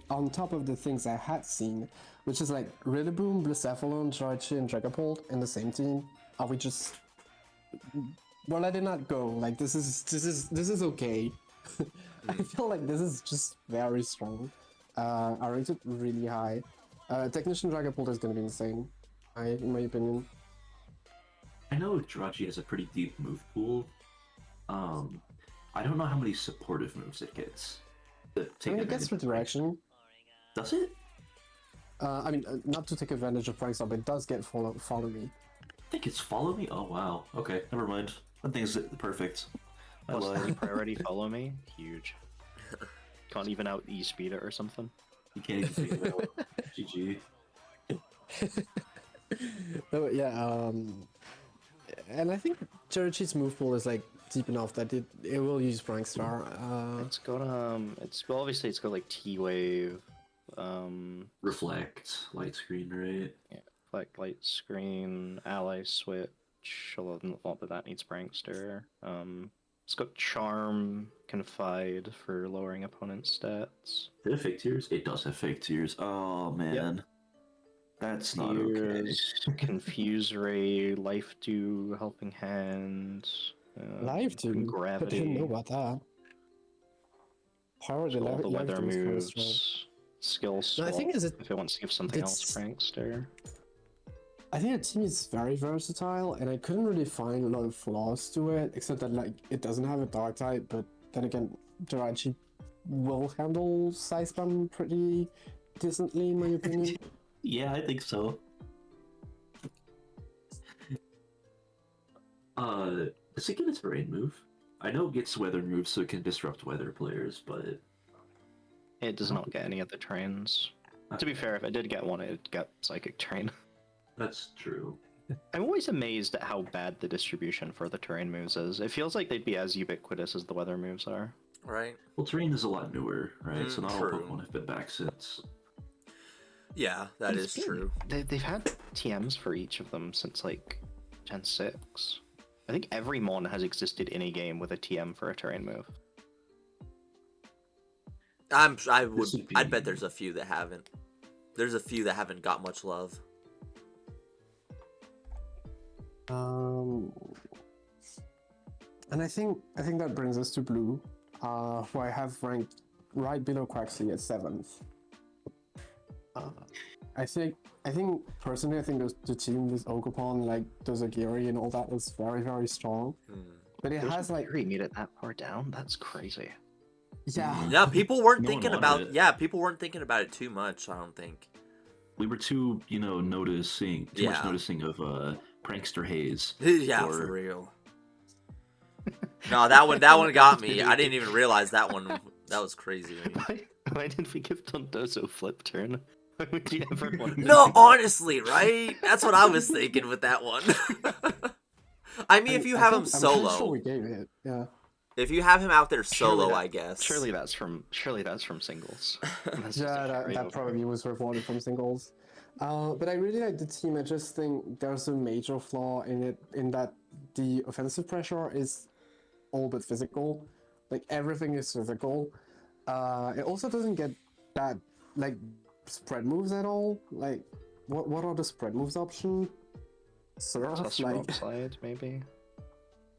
on top of the things I had seen, which is like Rillaboom, Blissephalon, Jirachi, and Dragapult in the same team. Are we just? Well, I did not go. Like this is okay. I feel like this is just very strong. I rate it really high. Technician Dragapult is gonna be insane, in my opinion. I know Jirachi has a pretty deep move pool. I don't know how many supportive moves it gets. I mean, it gets redirection. Does it? I mean, not to take advantage of Frank, but it does get follow me. I think it's Follow Me? Oh, wow. Okay, never mind. I think it's perfect. I Plus lied. 3 priority follow me, huge. Can't even out E-speed it or something. You can't even figure it out. GG. No, yeah, and I think Jirachi's move pool is like deep enough that it will use Frank Star. It's got well obviously it's got like T-Wave, Reflect, light screen, right? yeah, like light screen, ally switch, although not that needs Prankster. It's got Charm, Confide for lowering opponent stats. Did it have fake tears? It does have fake tears. Oh man. That's not okay. Tears, Confuse Ray, Life Dew, Helping Hand, Live too. I Gravity. didn't know about that. Power the all the live weather too is kinda strong. moves, skill No, swap, I think if it wants to give something else Prankster. I think the team is very versatile, and I couldn't really find a lot of flaws to it, except that like it doesn't have a dark type. But then again, Jirachi will handle Size Spam pretty decently, in my opinion. Yeah, I think so. Does it get a terrain move? I know it gets weather moves, so it can disrupt weather players, but It does not get any of the trains. To be fair, if it did get one, it'd get Psychic Train. that's true. I'm always amazed at how bad the distribution for the terrain moves is. It feels like they'd be as ubiquitous as the weather moves are. Right. Well, terrain is a lot newer, right? So not all True. Pokemon have been back since. Yeah, that is true. They've had TMs for each of them since like Gen 6. I think every Mon has existed in a game with a TM for a terrain move. I'd bet there's a few that haven't. There's a few that haven't got much love. And I think that brings us to blue, who I have ranked right below Quaxley at 7th. I think personally, I think the team with Ogerpon, like Dozagiri and all that, is very, very strong. But it has like Dozagiri made it that far down. That's crazy. yeah. Yeah, people weren't No one thinking wanted about. it. Yeah, people weren't thinking about it too much. I don't think. We were too much noticing of prankster Hayes. Yeah, or- for real. No, that one got me. I didn't even realize that one. That was crazy. Why did we give Dondozo flip turn? Why would you ever want to No, do that? honestly, right? That's what I was thinking with that one. I mean, if you have him I'm pretty sure solo, we gave it. Yeah. if you have him out there solo, Surely that- I guess. Surely that's from singles. That's just Yeah, a that carryover. probably was reported from singles. But I really like the team. I just think there's a major flaw in it, in that the offensive pressure is all but physical. Like everything is physical. It also doesn't get that like spread moves at all. Like what are the spread moves option? Surf, Tusk like Rock Slide, maybe.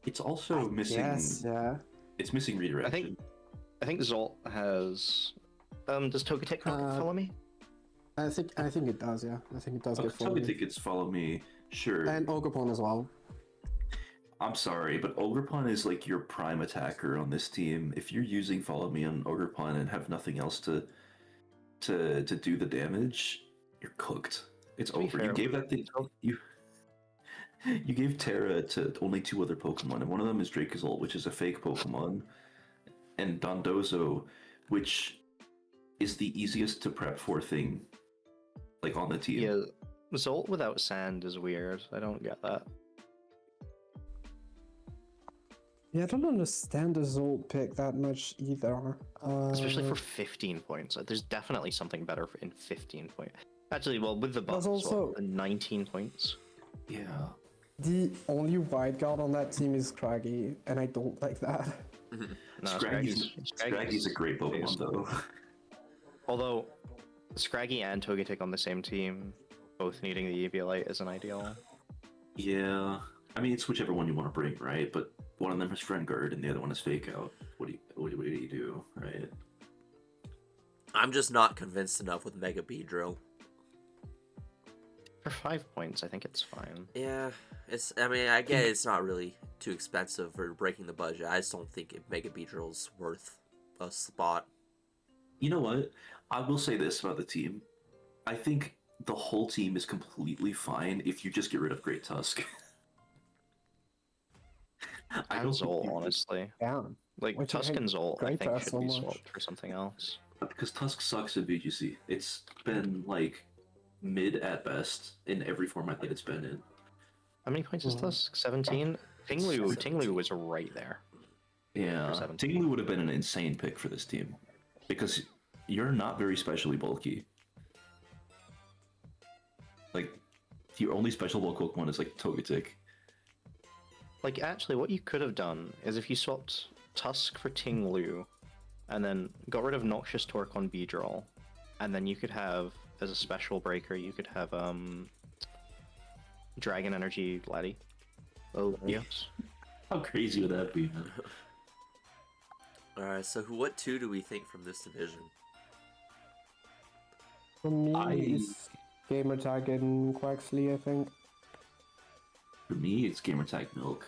It's also missing. yes, yeah. It's missing redirection. I think Zolt has. Does Togetic not follow me? I think it does. Yeah, I think it does get Tell me tickets, follow me. Sure. and Ogerpon as well. I'm sorry, but Ogerpon is like your prime attacker on this team. If you're using follow me on Ogerpon and have nothing else to do the damage, you're cooked. It's To be over. fair, You gave that thing. You gave Terra to only 2 other Pokemon, and one of them is Dracozolt, which is a fake Pokemon, and Dondozo, which is the easiest to prep for thing, like on the team. Yeah, Zolt without sand is weird. I don't get that. Yeah, I don't understand the Zolt pick that much either. Especially for 15 points. There's definitely something better in 15 points. Actually, well, with the buff, There's also- 19 points. Yeah. the only white guard on that team is Scraggy, and I don't like that. No, Scraggy's a great Pokemon, though. Although, Scraggy and Togetic on the same team, both needing the Eviolite isn't ideal. Yeah. I mean, it's whichever one you want to bring, right? But one of them is Friend Guard, and the other one is Fake Out. What do you do, right? I'm just not convinced enough with Mega Beedrill. For 5 points, I think it's fine. Yeah, it's. I mean, I get it's not really too expensive for breaking the budget. I just don't think Mega Beedrill's worth a spot. You know what? I will say this about the team. I think the whole team is completely fine if you just get rid of Great Tusk. I And don't Zolt, think honestly. Yeah. Like, Which I Tusk hate and Zolt, I Great think, Tusk should so be much. swapped for something else. because Tusk sucks at VGC. It's been like mid at best in every format that it's been in. How many points is Tusk? 17? Tinglu was right there. Yeah, 17. Tinglu would have been an insane pick for this team because you're not very specially bulky. Like, your only special bulk Pokemon is like Togetic. Like, actually, what you could have done is if you swapped Tusk for Tinglu, and then got rid of Noxious Torque on Beedrill, and then you could have, as a special breaker, you could have, Dragon Energy Laddie. Oh, yes. How crazy would that be, man? Alright, so what 2 do we think from this division? For me, I- it's Gamertag and Quaxley, I think. For me, it's Gamertag Milk.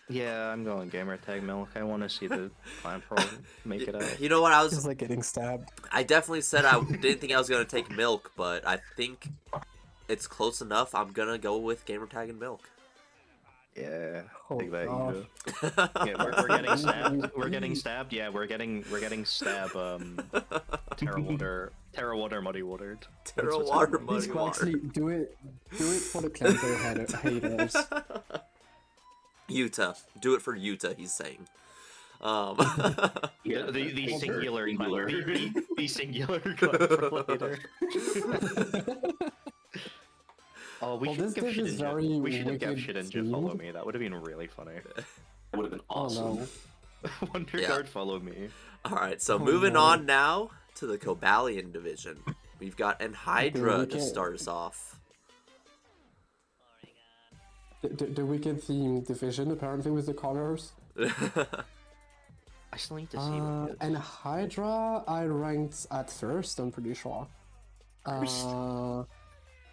Yeah, I'm going Gamertag Milk. I want to see the Clan Pro make it out. You know what? It's like getting stabbed. I definitely said I didn't think I was gonna take Milk, but I think it's close enough. I'm gonna go with Gamertag and Milk. Yeah, Oh, take that, God. you. Yeah, we're getting stabbed. We're getting stabbed. Yeah, we're getting stab. Terra water, muddy watered. Terra what's water, happening. muddy Please, water. Quaxley, do it for the Clanco haters. Utah, do it for Utah. He's saying. Yeah, The Poker. singular, Singular. the singular Clan Pro later. Oh, we Well, should this give div is Shedinja. very We should have given wicked Shedinja follow themed. me. That would have been really funny. That would have been Oh awesome. no. Wonder Yeah. Guard follow me. All right, so Oh, moving no. on now to the Cobalion Division. We've got Enhydra Okay, we to can- start us off. the Wicked theme division apparently with the colors. I still need to see what it is. And Hydra, I ranked at first. I'm pretty sure.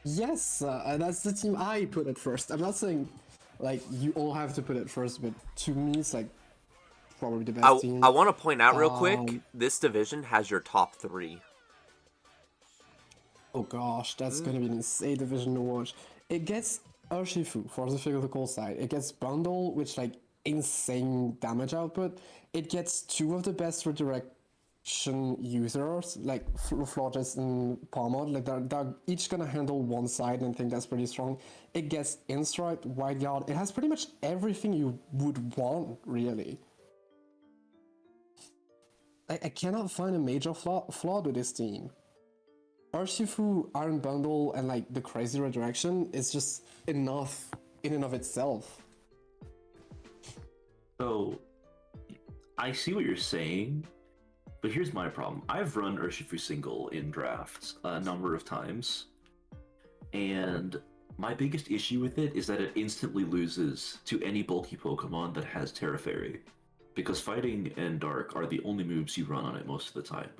Yes, that's the team I put at first. I'm not saying like you all have to put it first, but to me, it's like probably the best team. I want to point out real quick, this division has your top 3. Oh gosh, that's gonna be an insane division to watch. It gets Urshifu for the physical side. It gets Bundle, which like insane damage output. It gets 2 of the best redirection users, like Florges and Powermon. Like they're each gonna handle one side, and I think that's pretty strong. It gets Instrike, Wide Guard. It has pretty much everything you would want, really. I cannot find a major flaw with this team. Urshifu, Iron Bundle, and like the crazy redirection is just enough in and of itself. So, I see what you're saying, but here's my problem. I've run Urshifu single in drafts a number of times, and my biggest issue with it is that it instantly loses to any bulky Pokemon that has Terra Fairy, because Fighting and Dark are the only moves you run on it most of the time.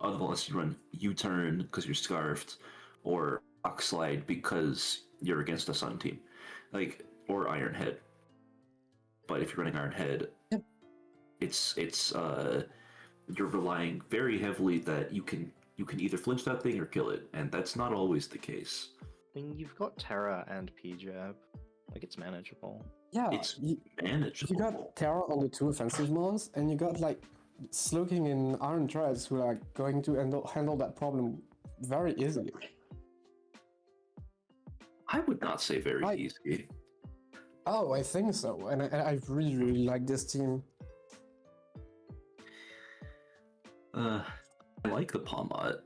Unless you run U-turn because you're Scarfed, or Rock Slide because you're against a Sun team, like, or Iron Head. But if you're running Iron Head, it's you're relying very heavily that you can either flinch that thing or kill it, and that's not always the case. I mean, you've got Terra and P-Jab. Like, it's manageable. Yeah, It's manageable. you got Terra on the 2 offensive mons, and you got like Slowking and Iron Treads who are going to handle that problem very easily. I would not say very easy. Oh, I think so, and I really, really like this team. I like the Palmot.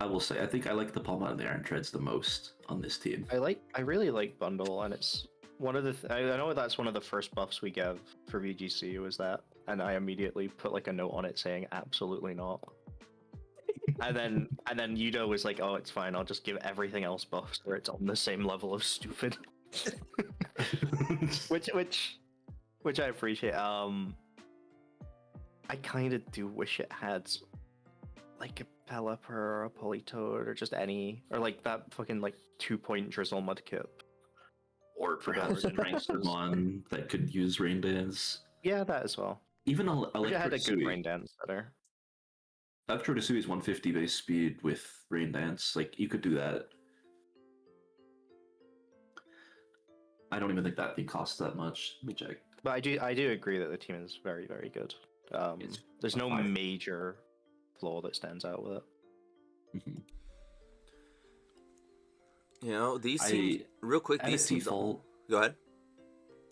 I will say, I think I like the Palmot and the Iron Treads the most on this team. I really like Bundle, and it's one of the. I know that's one of the first buffs we gave for VGC was that, and I immediately put like a note on it saying absolutely not. and then Yudo was like, "Oh, it's fine. I'll just give everything else buffs where it's on the same level of stupid." which I appreciate. I kind of do wish it had like a Pelipper or a Politoed or just any, or like that fucking like 2-point Drizzle Mudkip. Or perhaps a Prankstermon that could use Rain Dance. Yeah, that as well. Even It had a good Electrodesui. Rain Dance setter. Electrodesui is 150 base speed with Rain Dance. Like, you could do that. I don't even think that thing costs that much. Let me check. But I do agree that the team is very, very good. There's no major flaw that stands out with it. Mm-hmm. You know, these teams, real quick, these teams. Go ahead.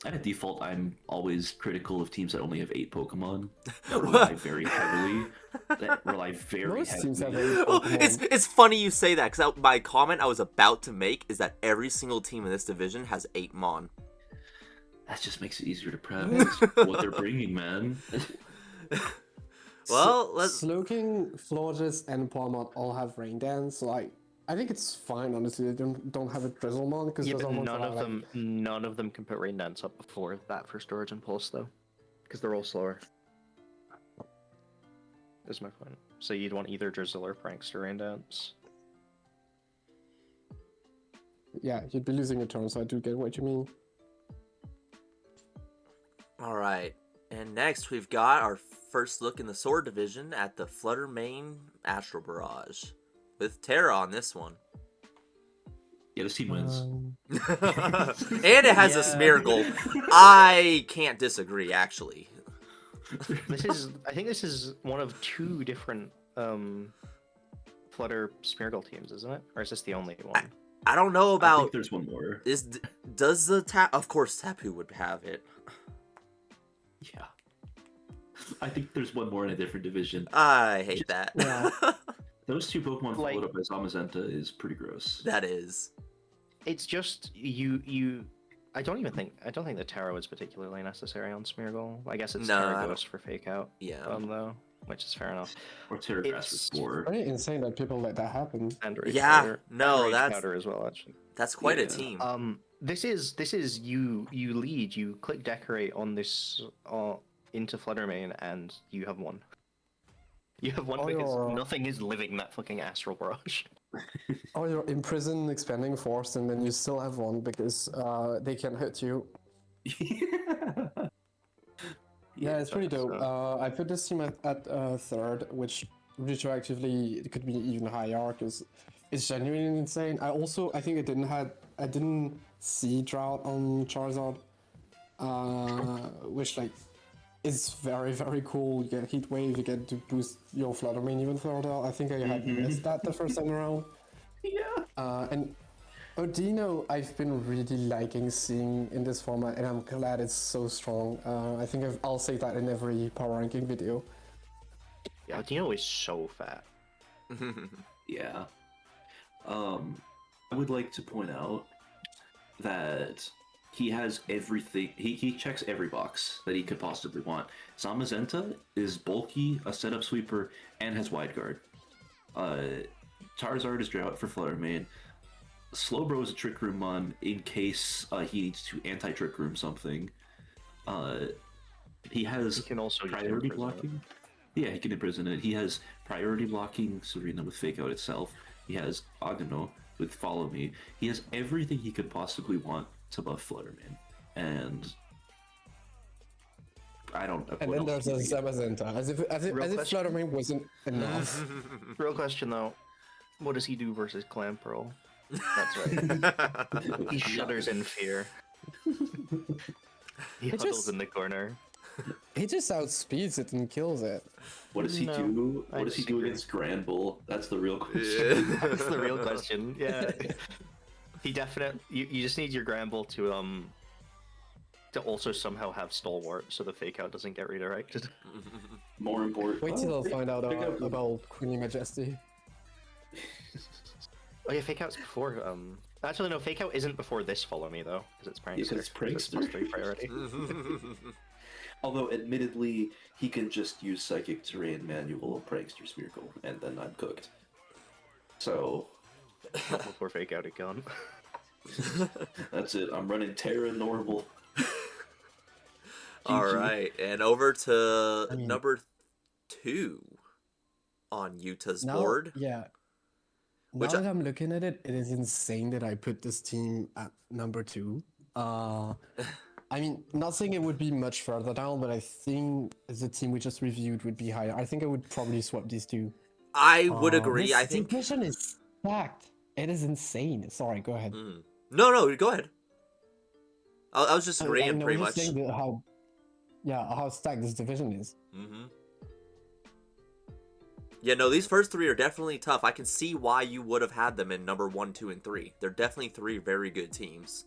At a default, I'm always critical of teams that only have 8 Pokemon. That rely very heavily. Most teams have 8 Oh, Pokemon. it's funny you say that, because my comment I was about to make is that every single team in this division has 8 Mon. That just makes it easier to prep. What they're bringing, man. Well, let's... Slowking, Florges, and Powermon all have Rain Dance, so I think it's fine, honestly. They don't have a Drizzlemon because Yeah, but none of them can put Rain Dance up before that for Storage and Pulse, though, because they're all slower. Is my point. So you'd want either Drizzle or Prankster Rain Dance. Yeah, you'd be losing a turn, so I do get what you mean. All right, and next we've got our first look in the Sword Division at the Flutter Mane Astral Barrage, with Terra on this one. Yeah, this team wins. And it has a Smeargle. I can't disagree, actually. I think this is one of 2 different Flutter Smeargle teams, isn't it? Or is this the only one? I don't know about... I think there's one more. Does the Of course, Tapu would have it. Yeah. I think there's one more in a different division. I hate that. Yeah. Those 2 Pokemon followed up by Zamazenta is pretty gross. That is. It's just you. I don't think the Terra was particularly necessary on Smeargle. I guess it's Terra Ghost for Fake Out. Yeah. Though. which is fair enough. Or Terragrass It's for 4. Pretty insane that people let that happen. And Rage Yeah, Powder. no, and Rage that's- Powder as well, actually. That's quite a Yeah. team. This is you lead, you click decorate on this into Fluttermane, and you have won. You have won Oh, because you're- nothing is living that fucking Astral Barrage. Or you're imprisoned expanding force, and then you still have one because they can hit you. Yeah, it's pretty dope. I put this team at third, which retroactively it could be even higher because it's genuinely insane. I think I didn't see Drought on Charizard, which like is very very cool. You get Heat Wave, you get to boost your Fluttermane even further. I think I had missed that the first time around. Yeah. And Odino, I've been really liking seeing in this format, and I'm glad it's so strong. I think I'll say that in every power ranking video. Yeah, Dino is so fat. Yeah. I would like to point out that he has everything. He checks every box that he could possibly want. Zamazenta is bulky, a setup sweeper, and has wide guard. Charizard is Drought for Fluttermane. Slowbro is a Trick Room Mon in case he needs to anti-Trick Room something. He has He can also just priority imprison it. blocking. Yeah, he can imprison it. He has priority blocking Serena with Fake Out itself. He has Agano with Follow Me. He has everything he could possibly want to buff Fluttermane. And I don't know. And what then else there's a can we get? Zamazenta, as if Real question? Fluttermane wasn't enough. Real question though, what does he do versus Clamperl? That's right. He shudders in fear. He It huddles just- in the corner. He just outspeeds it and kills it. What does he No, do? I What does he do disagree. against Granbull? That's the real question. That's the real question. Yeah. He definitely. You just need your Gramble to also somehow have Stalwart, so the Fake Out doesn't get redirected. More important. Wait till they'll find out Pick up the- about Queenie Majesty. Oh yeah, Fake Out's before. Actually, no, Fake Out isn't before this Follow Me though, because it's Prankster. Yeah, 'cause it's so it's Prankster. +3 priority. Although, admittedly, he can just use Psychic Terrain, Manual, Prankster, Smeargle, and then I'm cooked. So, Not before Fake Out had gone. that's it. I'm running Terra normal. All GG. right, and over to I mean- number 2 on Utah's Now, board. yeah. Which Now that I'm looking at it, it is insane that I put this team at number 2. I mean, not saying it would be much further down, but I think the team we just reviewed would be higher. I think I would probably swap these two. I would agree. This I think. division is stacked. It is insane. Sorry, go ahead. No, go ahead. I was just I agreeing know, pretty I'm much. just saying that how stacked this division is. Yeah, no, these first 3 are definitely tough. I can see why you would have had them in number 1, 2, and 3. They're definitely 3 very good teams.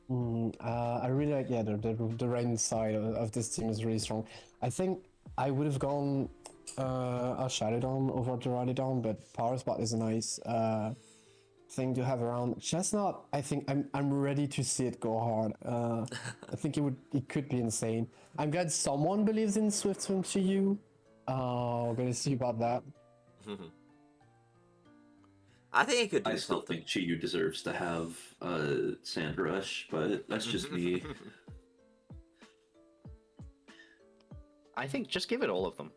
I really like the rain side of this team is really strong. I think I would have gone a Shadowdown over Duraludon, but Power Spot is a nice thing to have around. Chestnut, I think I'm ready to see it go hard. I think it could be insane. I'm glad someone believes in Swift Swing to you. We're gonna see about that. I think it could do I still something. think Chiyu deserves to have Sand Rush, but that's just me. I think just give it all of them,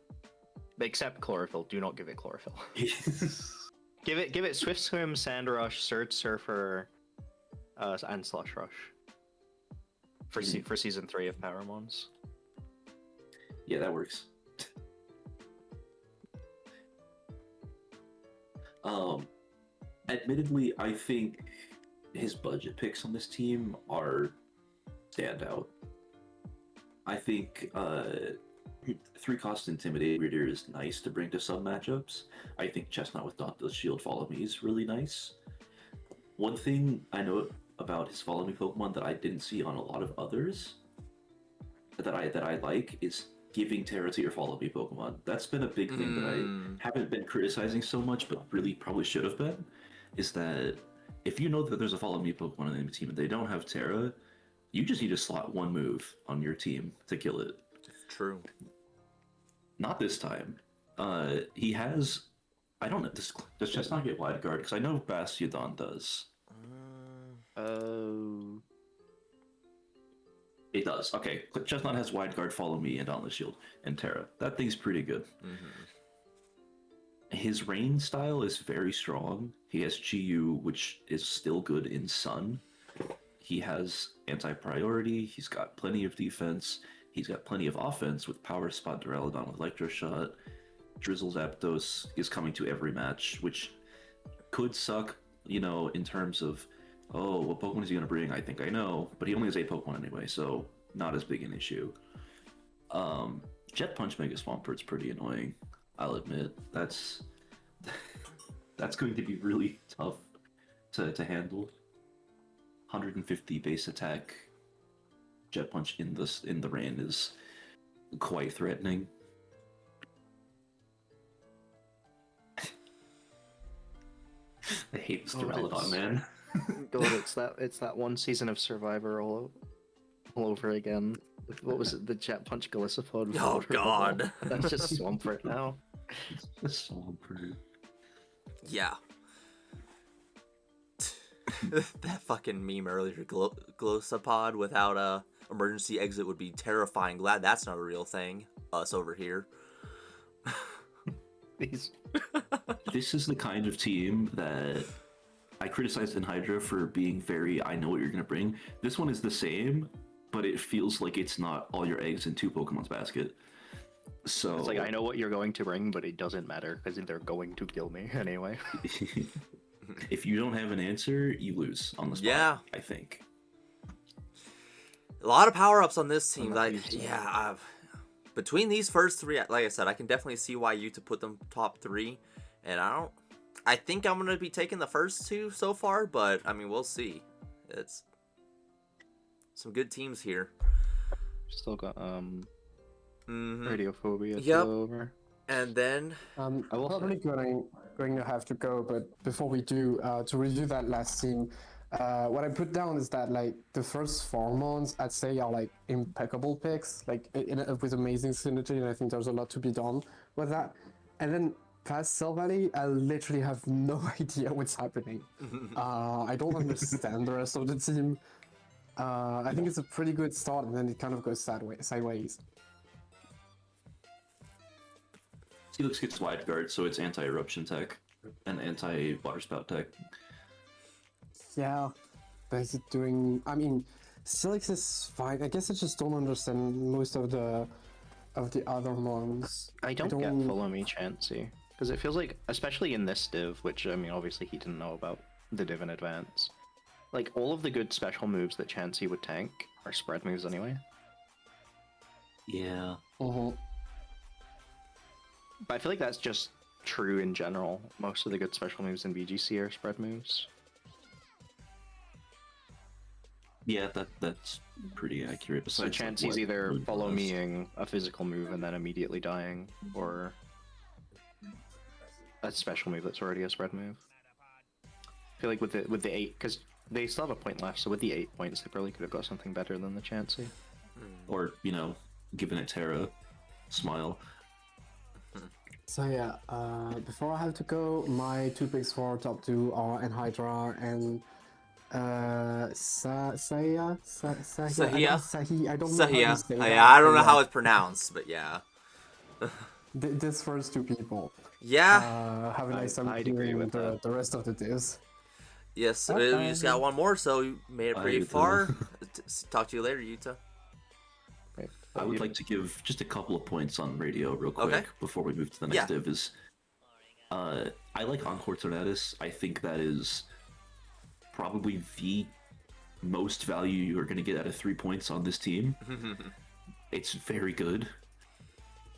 except Chlorophyll. Do not give it Chlorophyll. Give it Swift Swim, Sand Rush, Surge Surfer, and Slush Rush for for season 3 of Powermons. Yeah, that works. Admittedly, I think his budget picks on this team are standout. I think 3-cost Intimidate Reader is nice to bring to some matchups. I think Chestnut with Dauntless Shield Follow Me is really nice. One thing I know about his Follow Me Pokemon that I didn't see on a lot of others that I like is giving Terra to your Follow Me Pokemon. That's been a big thing that I haven't been criticizing so much, but really probably should have been. Is that if you know that there's a Follow Me Pokemon in the team and they don't have Terra, you just need to slot one move on your team to kill it. True. Not this time. He has. I don't know. Does Chestnut get wide guard? Because I know Bastiodon does. Oh. It does. Okay. Chestnut has wide guard, follow me, and Dauntless Shield, and Terra. That thing's pretty good. His rain style is very strong. He has Chi-Yu, which is still good in Sun. He has anti-priority. He's got plenty of defense. He's got plenty of offense with Power Spot, Duraludon with Electro Shot. Drizzle Zapdos is coming to every match, which could suck, in terms of, oh, what Pokemon is he going to bring? I think I know, but he only has 8 Pokemon anyway, so not as big an issue. Jet Punch Mega Swampert pretty annoying, I'll admit. That's going to be really tough to handle. 150 base attack Jet Punch in the rain is quite threatening. I hate this Duraludon, man. God, it's that one season of Survivor all over again. What was it? The Jet Punch Golisopod? Oh God. That's just Swampert now. It's Swampert. Yeah. That fucking meme earlier, Glosopod without a emergency exit would be terrifying. Glad that's not a real thing. Us over here. This is the kind of team that I criticized in Hydra for being very, I know what you're going to bring. This one is the same, but it feels like it's not all your eggs in 2 Pokemon's basket. So it's like, I know what you're going to bring, but it doesn't matter because they're going to kill me anyway. If you don't have an answer, you lose on the spot. Yeah. I think. A lot of power-ups on this team. Between these first 3, like I said, I can definitely see why Yuta put them top 3. And I think I'm going to be taking the first 2 so far, but, I mean, we'll see. It's some good teams here. Still got, Radiophobia to Yep. go over. And then... I'm probably going to have to go, but before we do, to review that last team, what I put down is that, like, the first 4 mons, I'd say, are, like, impeccable picks, like, with amazing synergy, and I think there's a lot to be done with that. And then past Cell Valley, I literally have no idea what's happening. I don't understand the rest of the team. I think it's a pretty good start, and then it kind of goes sideways. Helix gets wide guard, so it's anti-eruption tech and anti-water spout tech. Yeah, but is it doing... I mean, Silix is fine. I guess I just don't understand most of the other ones. I don't get Follow Me Chansey. Because it feels like, especially in this div, which, I mean, obviously he didn't know about the div in advance, like, all of the good special moves that Chansey would tank are spread moves anyway. Yeah. Mm-hmm. But I feel like that's just true in general. Most of the good special moves in VGC are spread moves. Yeah, that's pretty accurate. So Chansey's either follow meing a physical move and then immediately dying, or a special move that's already a spread move. I feel like with the 8, because they still have a point left, so with the 8 points, they probably could have got something better than the Chansey. Or, giving it Terra. Smile. So yeah, before I have to go, my 2 picks for top 2 are Anhydra and Sahia. I don't know how to say that. I don't know how it's pronounced, but yeah. This first 2 people. Yeah. Have a nice time with the rest of the divs. Yes, we just got one more, so you made it pretty far. Talk to you later, Yuta. I would like to give just a couple of points on radio real quick before we move to the next div. I like Encore Tornadus. I think that is probably the most value you're going to get out of 3 points on this team. It's very good.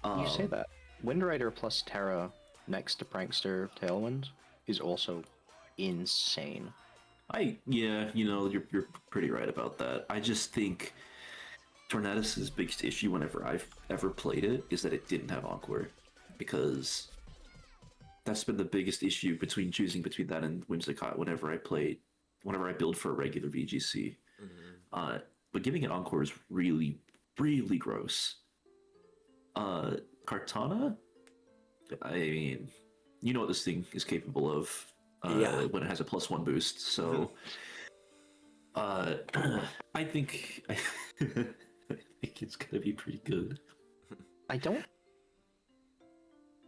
You say that. Windrider plus Terra next to Prankster Tailwind is also insane. You're pretty right about that. I just think Tornadus' biggest issue whenever I've ever played it is that it didn't have Encore, because that's been the biggest issue choosing between that and Whimsicott whenever I build for a regular VGC. But giving it Encore is really, really gross. Kartana, I mean, you know what this thing is capable of Yeah. when it has a +1 boost. So, I think I think it's gonna be pretty good. I don't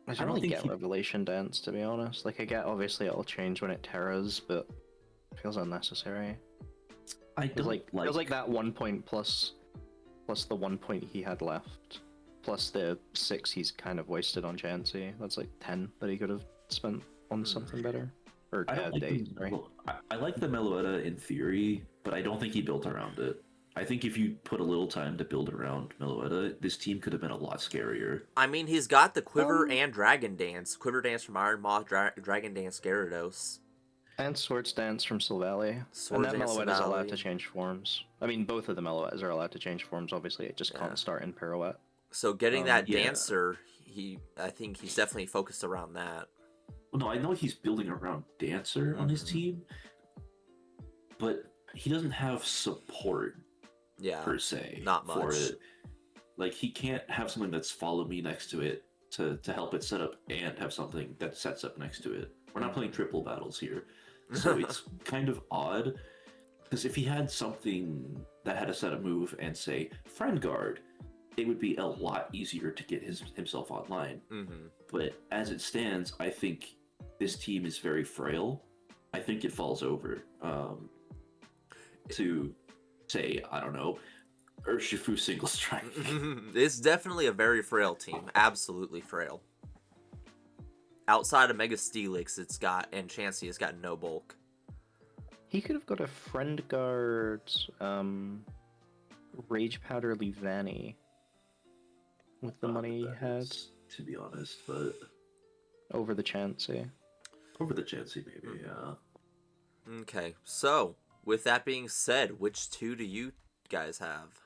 don't really think get he- Revelation Dance, to be honest. Like, I get, obviously, it'll change when it terras, but it feels unnecessary. I Feels don't like, feels like that 1 point plus the 1 point he had left, plus the 6 he's kind of wasted on Chansey. That's like 10 that he could have spent on something better. Or I don't like days, the, sorry. well, I like the Meloetta in theory, but I don't think he built around it. I think if you put a little time to build around Meloetta, this team could have been a lot scarier. I mean, he's got the Quiver and Dragon Dance. Quiver Dance from Iron Moth, Dragon Dance Gyarados. And Swords Dance from Sylvalee. Swords And that Dance Meloetta is allowed Sylvalee. to change forms. I mean, both of the Meloettas are allowed to change forms, obviously. It just Yeah. can't start in Pirouette. So getting that Yeah. Dancer, I think he's definitely focused around that. Well, no, I know he's building around Dancer on his Mhm. team, but he doesn't have support Yeah. per se not for much. it. Like he can't have something that's follow me next to it to help it set up and have something that sets up next to it. We're not playing triple battles here. So it's kind of odd. Because if he had something that had a set up move and say friend guard, it would be a lot easier to get himself online. Mm-hmm. But as it stands, I think this team is very frail. I think it falls over to say, I don't know, Urshifu single strike. It's definitely a very frail team. Absolutely frail. Outside of Mega Steelix, it's got, and Chansey has got no bulk. He could have got a Friend Guard, Rage Powder Levani with the money he had To be honest, but over the Chansey. over the Chansey maybe, yeah. Okay, so with that being said, which two do you guys have?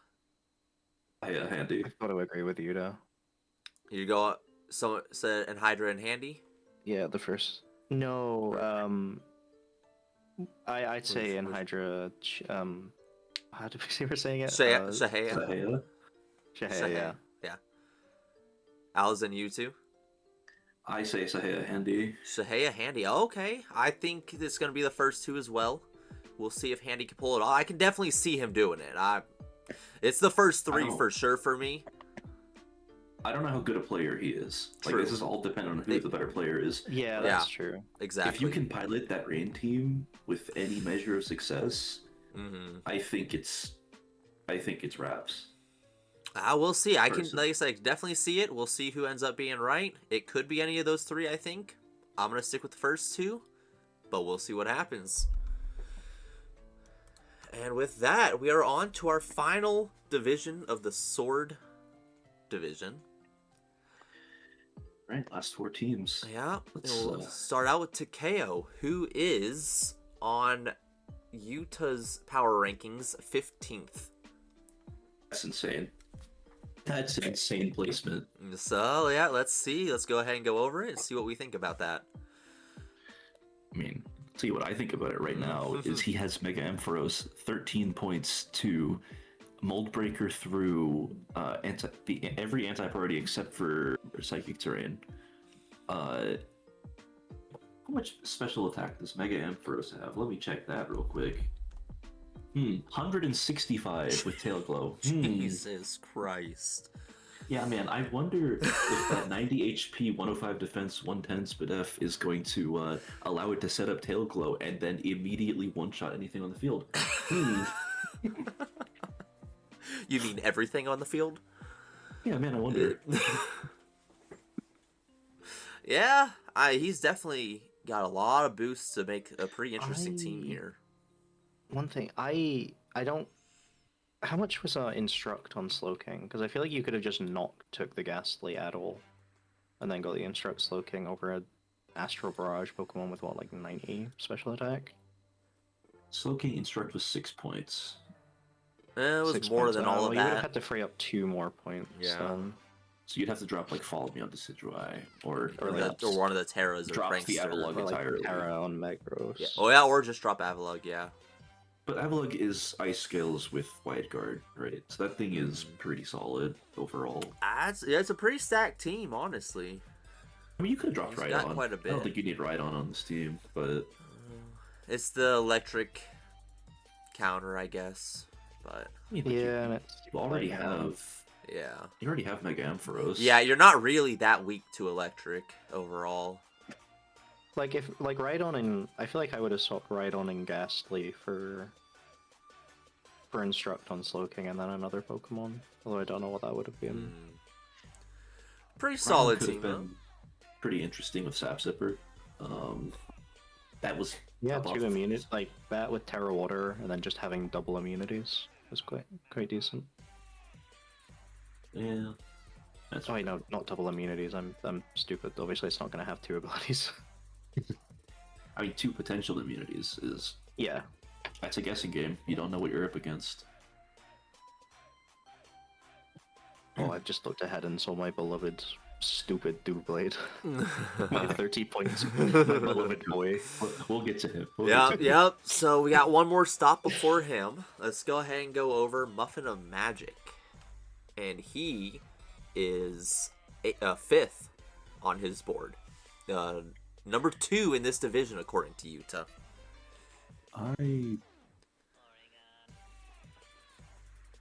Handy. I've got to agree with you, though. You go, so said, and Hydra and Handy. Yeah, the first. No, I'd say in which- Hydra, how did we say we're saying it? Shahea. Sahaya. Shahea, yeah. Alazen, you two. I say Sahaya Handy. Shahea, Handy. Okay, I think it's gonna be the first two as well. We'll see if Handy can pull it off. I can definitely see him doing it. It's the first three don't- for sure for me. I don't know how good a player he is. Like True. this is all dependent on who the better player is. Yeah, that's true. Exactly. If you can pilot that rain team with any measure of success, Mm-hmm. I think it's wraps. We'll see. I can, Person. like I said, definitely see it. We'll see who ends up being right. It could be any of those three, I think. I'm going to stick with the first two, but we'll see what happens. And with that, we are on to our final division of the Sword Division. Right, last 4 teams. Yeah, Let's, we'll start out with Takeo, who is on Utah's power rankings 15th. That's insane. That's an insane placement. So, yeah, let's see. Let's go ahead and go over it and see what we think about that. I mean, I'll tell you what I think about it right now is he has Mega Ampharos 13 points to Mold Breaker through every anti-party except for Psychic Terrain. How much special attack does Mega Ampharos have? Let me check that real quick. 165 with Tail Glow. Jesus Christ. Yeah, man, I wonder if that 90 HP, 105 defense, 110 SPDF is going to allow it to set up Tail Glow and then immediately one-shot anything on the field. You mean everything on the field? Yeah, man, I wonder. Yeah, he's definitely got a lot of boosts to make a pretty interesting team here. One thing, I don't... How much was Instruct on Slowking? Because I feel like you could have just not took the Ghastly at all, and then got the Instruct Slowking over a Astral Barrage Pokemon with, what, like 90 special attack? Slowking Instruct was 6 points. It was 6 more points. than Oh, all well, of you would have that. had to free up 2 more points. Yeah. So you'd have to drop, like, Follow Me on Decidueye, or Or one of the Terras or drops the Prankster. Avalugg Or like entirely. Terra on Megros. Yeah. Oh yeah, or just drop Avalugg, yeah. But Avalugg is Ice Scales with Wide Guard, right? So that thing is pretty solid overall. It's a pretty stacked team, honestly. I mean, you could have dropped He's got Rhydon. quite a I don't bit. think you need Rhydon on this team, but It's the electric counter, I guess. But I mean, like, Yeah, and it's you already like, have Mega Ampharos. yeah, you're not really that weak to electric overall. like if like Rhydon and I feel like I would have swapped Rhydon and Ghastly for Instruct on Slowking and then another Pokemon. Although I don't know what that would have been. Pretty Rhydon solid could have team, though. been pretty interesting with Sap Zipper. That was Yeah, a buff. 2 immunities, like that with Terra Water, and then just having double immunities was quite decent. Yeah, that's Oh wait, no, not double immunities. I'm stupid. Obviously, it's not going to have 2 abilities. I mean, 2 potential immunities is Yeah, that's a guessing game. You don't know what you're up against. oh, I've just looked ahead and saw my beloved stupid Doublade. My 30 points, my beloved boy. We'll get to him. We'll Yep, get to him. yep. So we got one more stop before him. Let's go ahead and go over Muffin of Magic. And he is 5th on his board. Number 2 in this division, according to Yuta.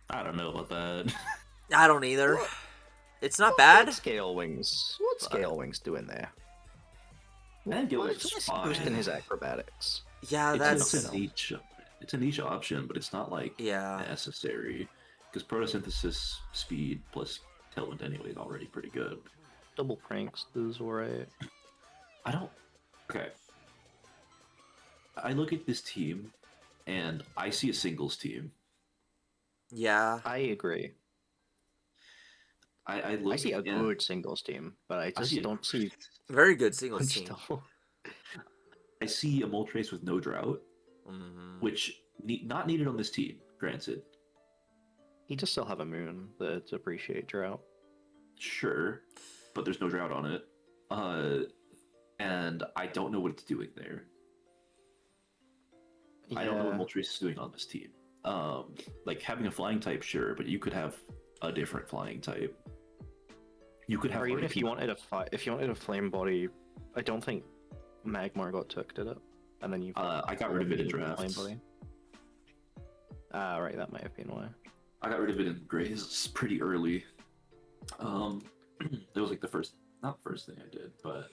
I don't know about that. I don't either. It's not bad. What's Scale Wings? What's Scale Wings doing there? I think it Why was is he fine. boosting his acrobatics? Yeah, It's that's... a niche option, but it's not like Yeah. necessary because photosynthesis speed plus tailwind anyway is already pretty good. Double pranks is alright. I don't. Okay. I look at this team, and I see a singles team. Yeah. I agree. I look. I see a yeah, good singles team, but I just see a- don't see Very good singles much team. double. I see a Moltres with no drought, Mhm. which not needed on this team. Granted, He just still have a moon that appreciate drought. sure, but there's no drought on it. And I don't know what it's doing there. I don't know what Moltres is doing on this team. Like having a flying type, sure, but you could have a different flying type. You could have. Or even already if you wanted a flame body, I don't think Magmar got took, did it? And then you. I got rid of it in drafts. Flame body. Ah, right, that might have been why. I got rid of it in Grays pretty early. It was like not the first thing I did, but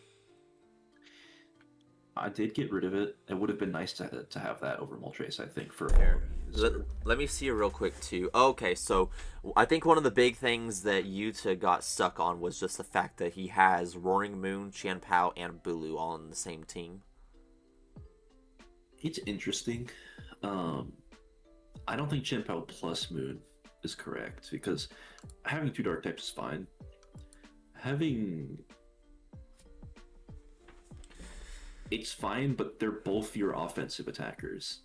I did get rid of it. It would have been nice to have that over Moltres, I think, for all users. Let me see it real quick too. Okay, so I think one of the big things that Yuta got stuck on was just the fact that he has Roaring Moon, Chanpao, and Bulu all on the same team. It's interesting. I don't think Chanpao plus Moon is correct because having 2 dark types is fine. It's fine, but they're both your offensive attackers.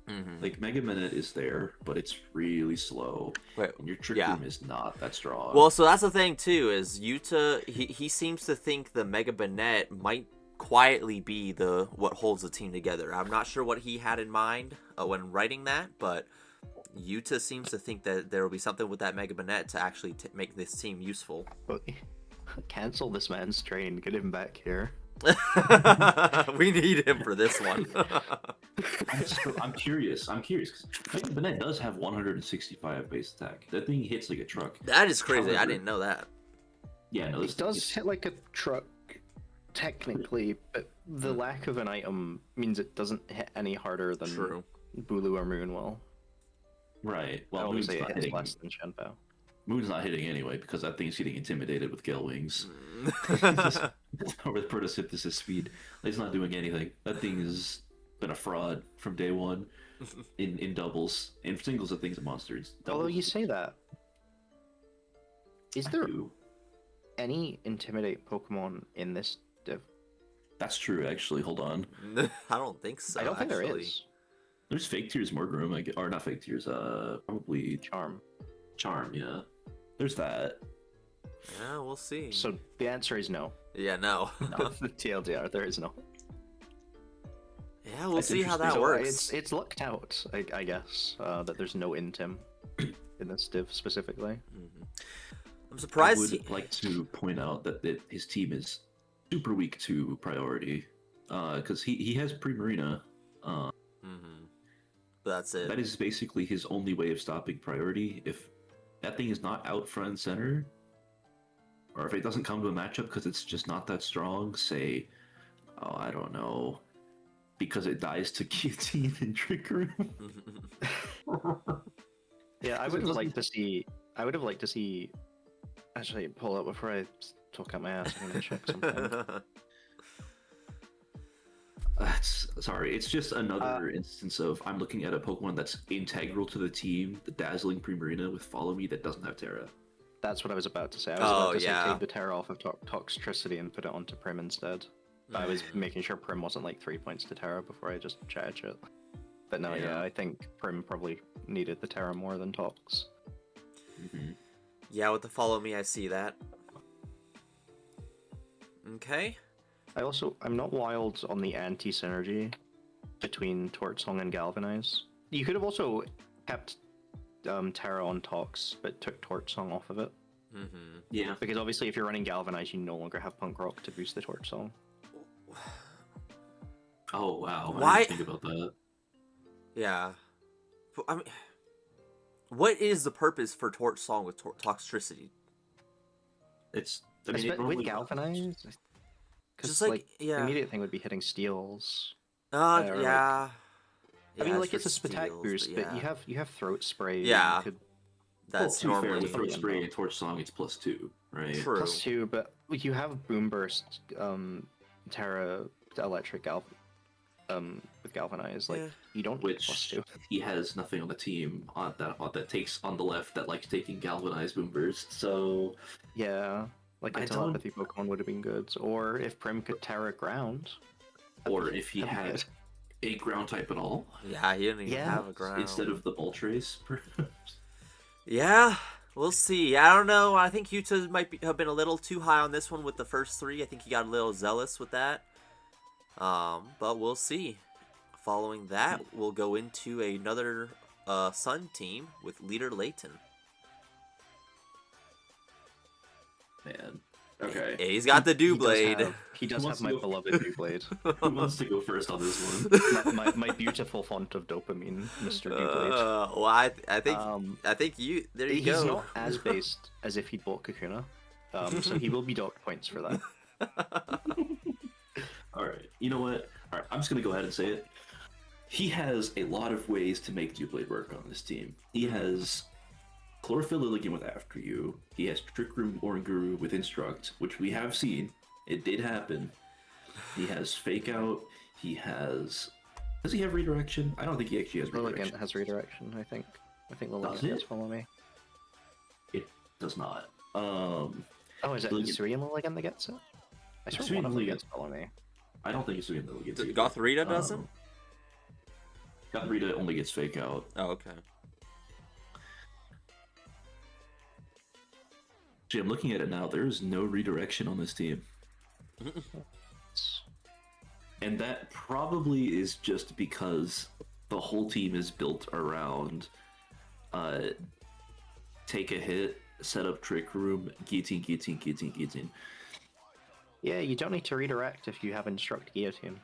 Mm-hmm. Like Mega Minute is there, but it's really slow. Wait, And your Trick yeah. Room is not that strong. Well, so that's the thing too, is Yuta, he seems to think the Mega Banette might quietly be what holds the team together. I'm not sure what he had in mind when writing that, but Yuta seems to think that there will be something with that Mega Banette to actually make this team useful. But cancel this man's train. Get him back here. We need him for this one. I'm curious. Because Mega Banette does have 165 base attack. That thing hits like a truck. That is crazy. I However- didn't know that. Yeah, no, It does hit like a truck, technically, but the lack of an item means it doesn't hit any harder than True. Bulu or Moon will. Right. Well, Obviously, Moon's it not hits hitting. less than Shenpao. Moon's not hitting anyway because that thing's getting intimidated with Gale Wings. Mm. Over the photosynthesis speed. It's not doing anything. That thing has been a fraud from day one in doubles. In singles, that thing's a monster. It's Although doubles. you say that, is I there do. any Intimidate Pokemon in this div? That's true, actually. Hold on. I don't think so. I don't think there actually. is. There's Fake Tears Morgroom, or not Fake Tears, probably Charm. Charm, yeah. There's that. Yeah, we'll see. So the answer is no. Yeah, no. The TLDR, there is no. Yeah, we'll That's see how that interesting. So works. it's lucked out, I guess, that there's no Intim in this div specifically. I'm I surprised. would like to point out that his team is super weak to priority, because he has Primarina. That's it. That is basically his only way of stopping priority. If that thing is not out front and center, or if it doesn't come to a matchup because it's just not that strong, say, oh, I don't know, because it dies to guillotine and trick room. Yeah, I Because would it have liked doesn't- to see. I would have liked to see. Actually, pull up before I talk out my ass. I'm gonna check something. Sorry, it's just another instance of I'm looking at a Pokemon that's integral to the team, the Dazzling Primarina with Follow Me that doesn't have Terra. That's what I was about to say. I was Oh, about to yeah. say take the Terra off of Toxtricity and put it onto Prim instead. But I was making sure Prim wasn't like 3 points to Terra before I just chatted it. But no, yeah, I think Prim probably needed the Terra more than Tox. Yeah, with the Follow Me, I see that. Okay. I'm not wild on the anti-synergy between Torch Song and Galvanize. You could have also kept Terra on Tox, but took Torch Song off of it. Yeah. Because obviously if you're running Galvanize, you no longer have Punk Rock to boost the Torch Song. Oh wow. I Why- didn't think about that. Yeah. I mean, what is the purpose for Torch Song with Toxtricity? It's I mean, it With normally Galvanize? Because Just like, the yeah. immediate thing would be hitting steals. Yeah. or, like- Yeah, I mean, like for it's a Spatak steals, boost, but yeah. you have Throat Spray. Yeah. You could That's to be fair, normally with Throat Yeah. Spray and Torch Song, it's +2, right? true. +2, but you have Boom Burst, Terra Electric with Galvanize. Like Yeah. you don't Which +2. he has nothing on the team that takes on the left that likes taking Galvanized Boom Burst. So Yeah, like a I don't- telepathy Pokemon would have been good. Or if Prim could Terra Ground. or if he that'd be had good. a ground type at all Yeah, he didn't even Yeah. have a ground. instead of the Moltres, perhaps. Yeah, we'll see. I don't know. I think Yuta have been a little too high on this one with the first three. I think he got a little zealous with that. But we'll see. Following that, we'll go into another Sun team with leader Layton. Man. Okay. Yeah, he's got the He does Doublade. He does Wants have my to go- beloved Doublade. Who wants to go first on this one? my beautiful font of dopamine, Mr. Doublade. Well, I think you. There you He's go. not as based as if he'd bought Kakuna, so he will be docked points for that. Alright, you know what? Alright, I'm just gonna go ahead and say it. He has a lot of ways to make Doublade work on this team. He has Chlorophyll Lilligant with After You. He has Trick Room Oranguru with Instruct, which we have seen. It did happen. He has Fake Out. He has... Does he have Redirection? I don't think he actually has Redirection. Lilligant has redirection, I think. I think Does Lilligant it? does follow me. It does not. Oh, is it Lilligant- Suri and Lilligant that gets it? I swear Suri one and of them Lilligant. gets follow me. I don't think it's doing Lilligant. either. Gotharita doesn't? Gotharita only gets Fake Out. Oh, okay. Actually, I'm looking at it now. There is no redirection on this team. And that probably is just because the whole team is built around take a hit, set up Trick Room, guillotine, guillotine, guillotine, guillotine. Yeah, you don't need to redirect if you have Instruct Guillotine.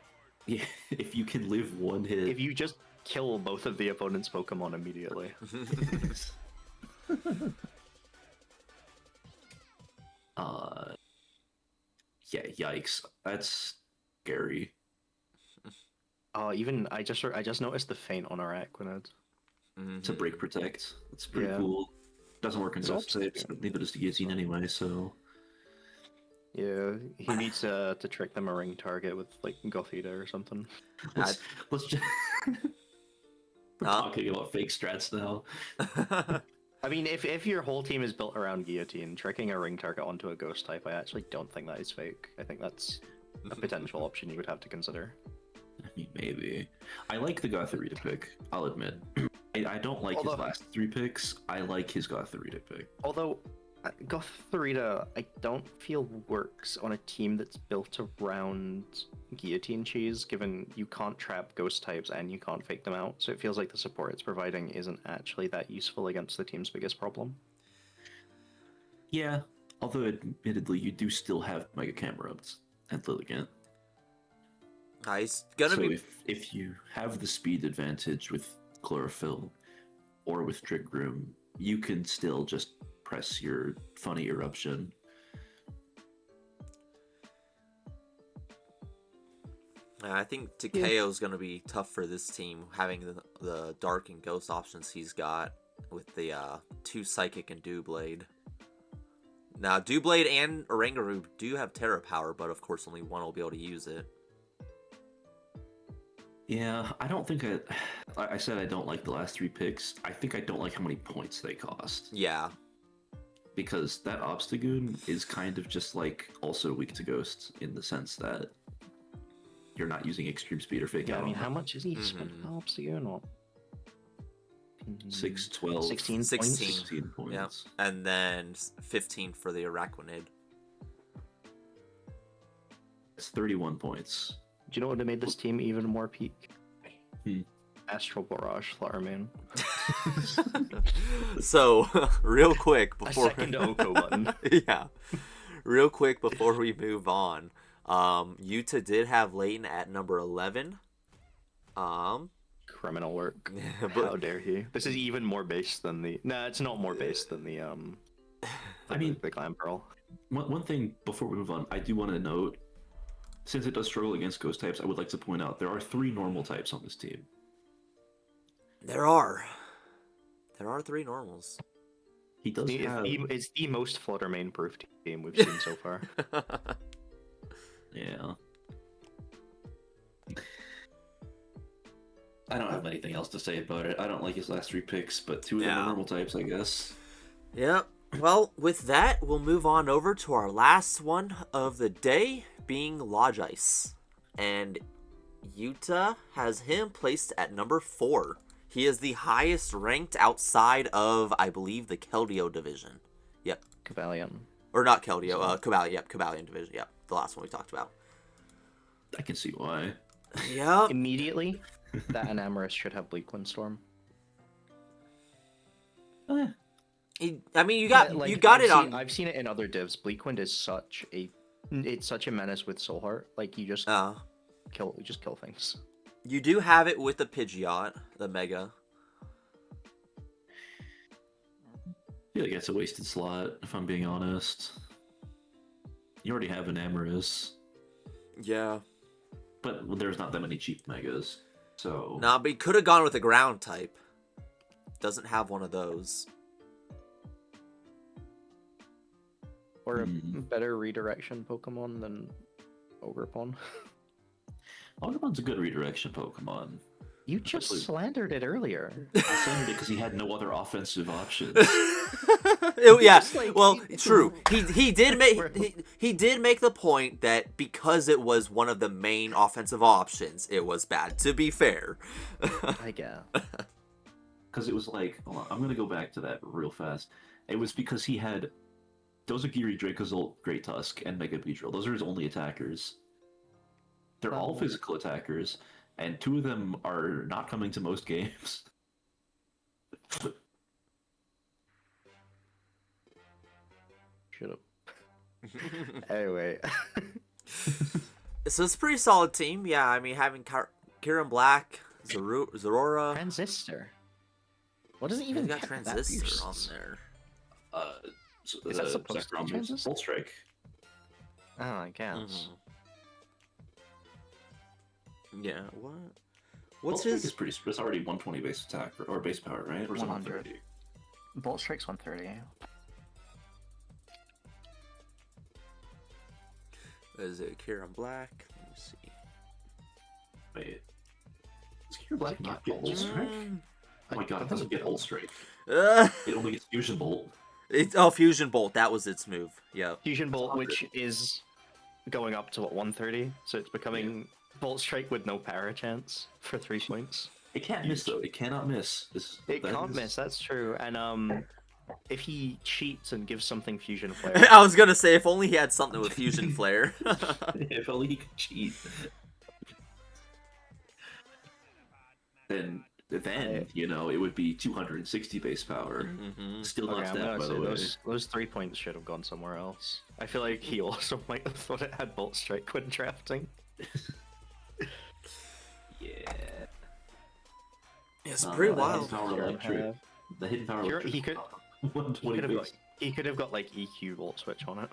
Yeah, if you can live one hit. If you just kill both of the opponent's Pokemon immediately. Yeah, yikes. That's scary. Oh, even I just noticed the feint on our Equinid. To break protect. It's pretty Yeah. cool. Doesn't work in It's Ghost obstacle. types, but neither does the guillotine anyway, so. Yeah, he needs to trick them a ring target with like Gothita or something. Let's just. We're talking about fake strats now. I mean, if your whole team is built around Guillotine, tricking a ring target onto a Ghost type, I actually don't think that is fake. I think that's a potential option you would have to consider. I mean, maybe. I like the Gotharita pick, I'll admit. I don't like his Although- last three picks. I like his Gotharita pick. Although, Gothorita, I don't feel works on a team that's built around Guillotine Cheese, given you can't trap ghost types and you can't fake them out, so it feels like the support it's providing isn't actually that useful against the team's biggest problem. Yeah, although admittedly, you do still have Mega Camerons and Lilligant. He's gonna So be. if you have the speed advantage with Chlorophyll or with Trick Room, you can still just press your funny eruption. I think Takeo is gonna be tough for this team, having the Dark and Ghost options he's got with the 2 Psychic and Dewblade. Now, Dewblade and Oranguru do have Terra Power, but of course only one will be able to use it. Yeah, I don't think I said I don't like the last 3 picks. I think I don't like how many points they cost. Yeah. Because that Obstagoon is kind of just like also weak to Ghosts in the sense that you're not using Extreme Speed or Fake Yeah, Out. I mean, how much is he spent on Obstagoon? Or 6, 12, 16 points? 16 points. Yeah. And then 15 for the Araquanid. It's 31 points. Do you know what would have made this team even more peak? Hmm. Astral Barrage Flowerman. So, real quick A before second Oko button. yeah, real quick before we move on, Utah did have Leighton at number 11. Criminal work. But- How dare he? This is even more base than the. Nah, it's not more base than the I mean, the Glam Pearl. one thing before we move on, I do want to note, since it does struggle against Ghost types, I would like to point out there are 3 normal types on this team. There are 3 normals. He does have... It's the most Flutter main proof team we've seen so far. Yeah. I don't have anything else to say about it. I don't like his last 3 picks, but 2 of them Yeah. are normal types, I guess. Yep. Well, with that, we'll move on over to our last one of the day, being Logice. And Utah has him placed at number 4. He is the highest ranked outside of, I believe, the Keldeo Division. Yep. Cobalion. Or not Keldeo, Cobalion. Yep, Cobalion Division. Yep, the last one we talked about. I can see why. Yep. Immediately, that Enamorous should have Bleak Windstorm. I mean, you got I've it on. I've seen it in other divs. Bleakwind is such a menace with Soul Heart. Like you just kill things. You do have it with the Pidgeot, the Mega. I feel like it's a wasted slot, if I'm being honest. You already have an Amorous, Yeah. but there's not that many cheap Megas, so... Nah, but he could have gone with a ground type. Doesn't have one of those. Or a better redirection Pokemon than Ogerpon. Pokemon's a good redirection Pokemon. You just slandered it earlier. I slandered it because he had no other offensive options. Yeah, Just like- well, true. He did make the point that because it was one of the main offensive options, it was bad. To be fair. I guess. Because it was like, hold on, I'm going to go back to that real fast. It was because he had Dozagiri, Dracozolt, Great Tusk, and Mega Beedrill. Those are his only attackers. They're all physical attackers, and 2 of them are not coming to most games. Shut up. Anyway. So it's a pretty solid team. Yeah, I mean, having Kieran Black, Zorora. Transistor. What does it even He's got have that Transistor boost? on there. Is that supposed to be Transistor? Bolt Strike. Oh, I guess. Yeah, what? Bolt What's Strike his... is pretty... It's already 120 base attack, or base power, right? Or is it 100. 130? Bolt Strike's 130. Is it Kieran Black? Let me see. Wait. Is Kieran Black not get Bolt Strike? Oh my god, it doesn't get Bolt Strike. Uh, It only gets Fusion Bolt. Fusion Bolt. That was its move. Yeah. Fusion Bolt, which is going up to what, 130? So it's becoming Bolt Strike with no para chance for 3 points. It can't miss though. It cannot miss. It can't miss, that's true. And if he cheats and gives something Fusion Flare. I was gonna say, if only he had something with Fusion Flare. If only he could cheat. Then you know, it would be 260 base power. Mm-hmm. Still Okay, not I'm that, gonna by say the way. those 3 points should have gone somewhere else. I feel like he also might have thought it had Bolt Strike when drafting. Yeah. It's pretty The wild. hidden power electric. The hidden power electric. He could 120 have base. he could have got like EQ Volt Switch on it.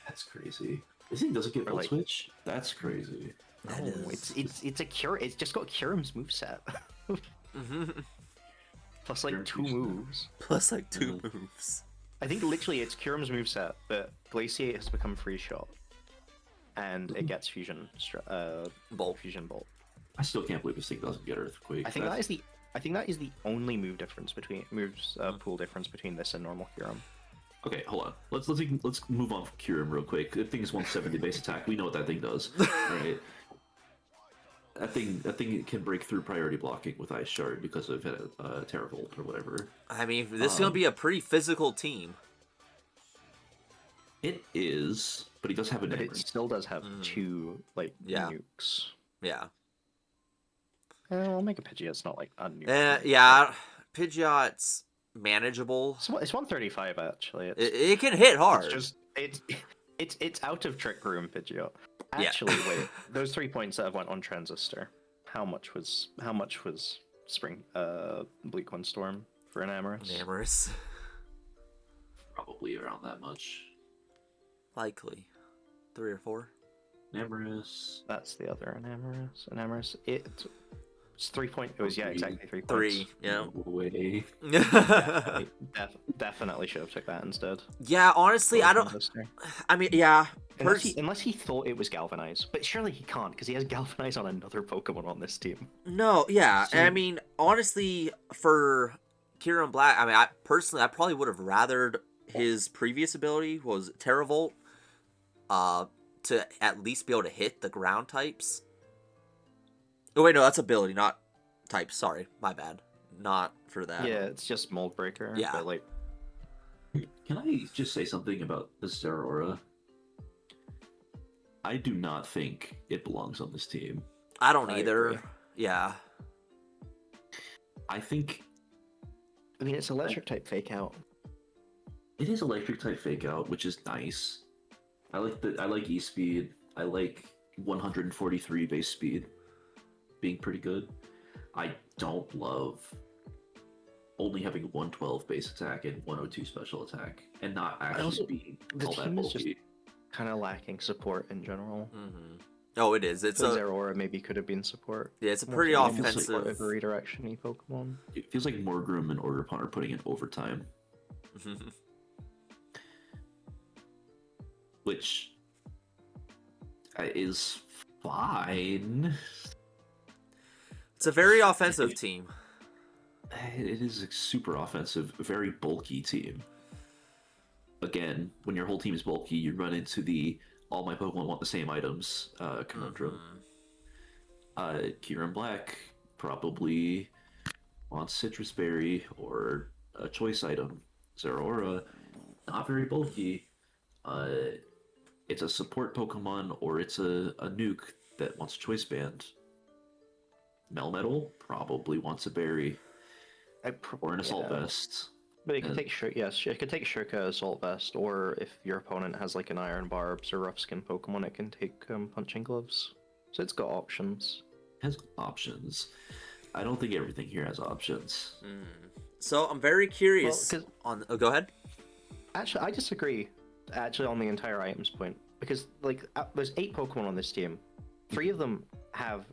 That's crazy. This thing doesn't get Or Volt like- Switch? That's crazy. That No, is- it's a cure. It's just got Kyurem's moveset. Mhm. Plus like Kyurem's 2 moveset. moves. Plus like 2 moves. I think literally it's Kyurem's moveset, but Glaciate has become free shot. And it gets Fusion Bolt. Fusion Bolt. I still can't believe this thing doesn't get Earthquake. I think that is the only move difference between pool difference between this and normal Kyurem. Okay, hold on. Let's move on from Kyurem real quick. The thing is 170 base attack. We know what that thing does, right? That thing can break through priority blocking with Ice Shard because of Terravolt or whatever. I mean, this is gonna be a pretty physical team. It is, but he does have a But it Nemron. still does have 2 like Yeah. nukes. Yeah. I'll make a Pidgeot. It's not like a nuke. Yeah. Pidgeot's manageable. It's 135 actually. It can hit hard. It's just it's out of Trick Room Pidgeot. Actually, wait. Those 3 points that have went on Transistor. How much was Spring Bleak One Storm for an Amorous? Amorous. Probably around that much. Likely. 3 or 4. Nemorous. That's the other Enamorous. It's 3 point. It was exactly 3 points. 3, yeah. Way. Definitely should have took that instead. Yeah, honestly, I don't. Transistor. I mean, yeah. Unless he thought it was Galvanize, but surely he can't because he has Galvanize on another Pokemon on this team. No, yeah. So- And I mean, honestly, for Kieran Black, I mean, I probably would have rathered his previous ability was Terravolt, to at least be able to hit the ground types. Oh wait, no, that's ability, not type. Sorry, my bad. Not for that. Yeah, it's just Mold Breaker. Yeah. But like, Can I just say something about the Zeraora? I do not think it belongs on this team. I don't I either. agree. Yeah. I think I mean, it's electric type fake out. it is electric type fake out, which is nice. I like E speed. I like 143 base speed being pretty good. I don't love only having 112 base attack and 102 special attack and not actually also- being the all that team is just- bulky. Kind of lacking support in general. Mm-hmm. Oh, it is. It's So a Zeraora maybe could have been support. yeah. It's a More pretty so, offensive. Support redirection-y Pokemon. It feels like Morgroom and Orderpon are putting in overtime, which is fine. It's a very offensive team. It is a super offensive, very bulky team. Again, when your whole team is bulky, you run into the all my Pokemon want the same items conundrum. Kieran Black probably wants Citrus Berry or a choice item. Zeraora, not very bulky. It's a support Pokemon or it's a nuke that wants a choice band. Melmetal probably wants a berry or an assault vest. But it can And- take yes, it could take Shurika Assault Vest, or if your opponent has like an Iron Barbs or Rough Skin Pokemon, it can take Punching Gloves. So it's got options. Has options. I don't think everything here has options. So I'm very curious 'cause- on. Oh, go ahead. Actually, I disagree. Actually, on the entire items point, because like there's 8 Pokemon on this team. 3 of them have,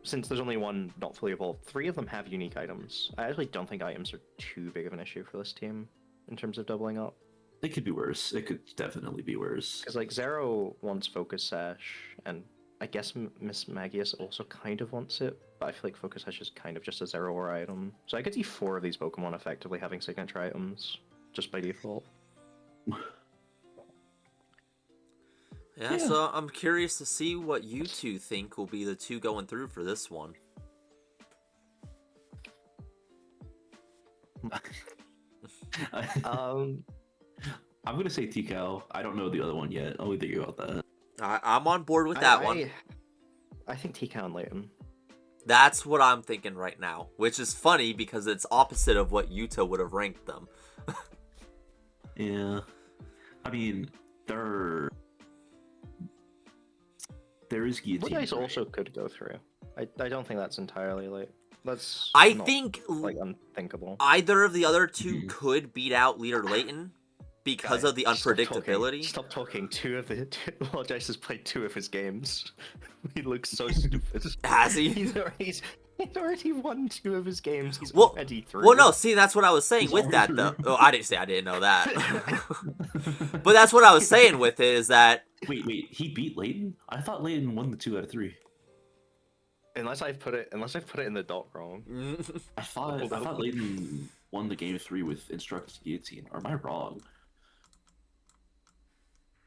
since there's only one not fully evolved, 3 of them have unique items. I actually don't think items are too big of an issue for this team in terms of doubling up. It could be worse. It could definitely be worse. Because like Zero wants Focus Sash, and I guess Miss Magius also kind of wants it, but I feel like Focus Sash is kind of just a Zero or item. So I could see 4 of these Pokemon effectively having signature items just by default. Yeah, so I'm curious to see what you two think will be the 2 going through for this one. Um, I'm gonna say Tikal. I don't know the other one yet. I'll think about that. I'm on board with that one. I think T-Count Layton. That's what I'm thinking right now, which is funny because it's opposite of what Yuta would have ranked them. Yeah, I mean, there is Guillotine. What also could go through. I don't think that's entirely like that's. I not, think like unthinkable. either of the other two could beat out Leader Layton because of the unpredictability. Stop talking. Logice has played 2 of his games. He looks so stupid. Has he? He's already won 2 of his games. He's Well, already through. Well, no, see, that's what I was saying He's with that, already though. through. Oh, I didn't say I didn't know that. But that's what I was saying with it, is that... Wait, he beat Layton? I thought Layton won the 2 out of 3. Unless I've put it in the dot wrong. I thought Layton won the game 3 with Instruct's Guillotine. Or am I wrong?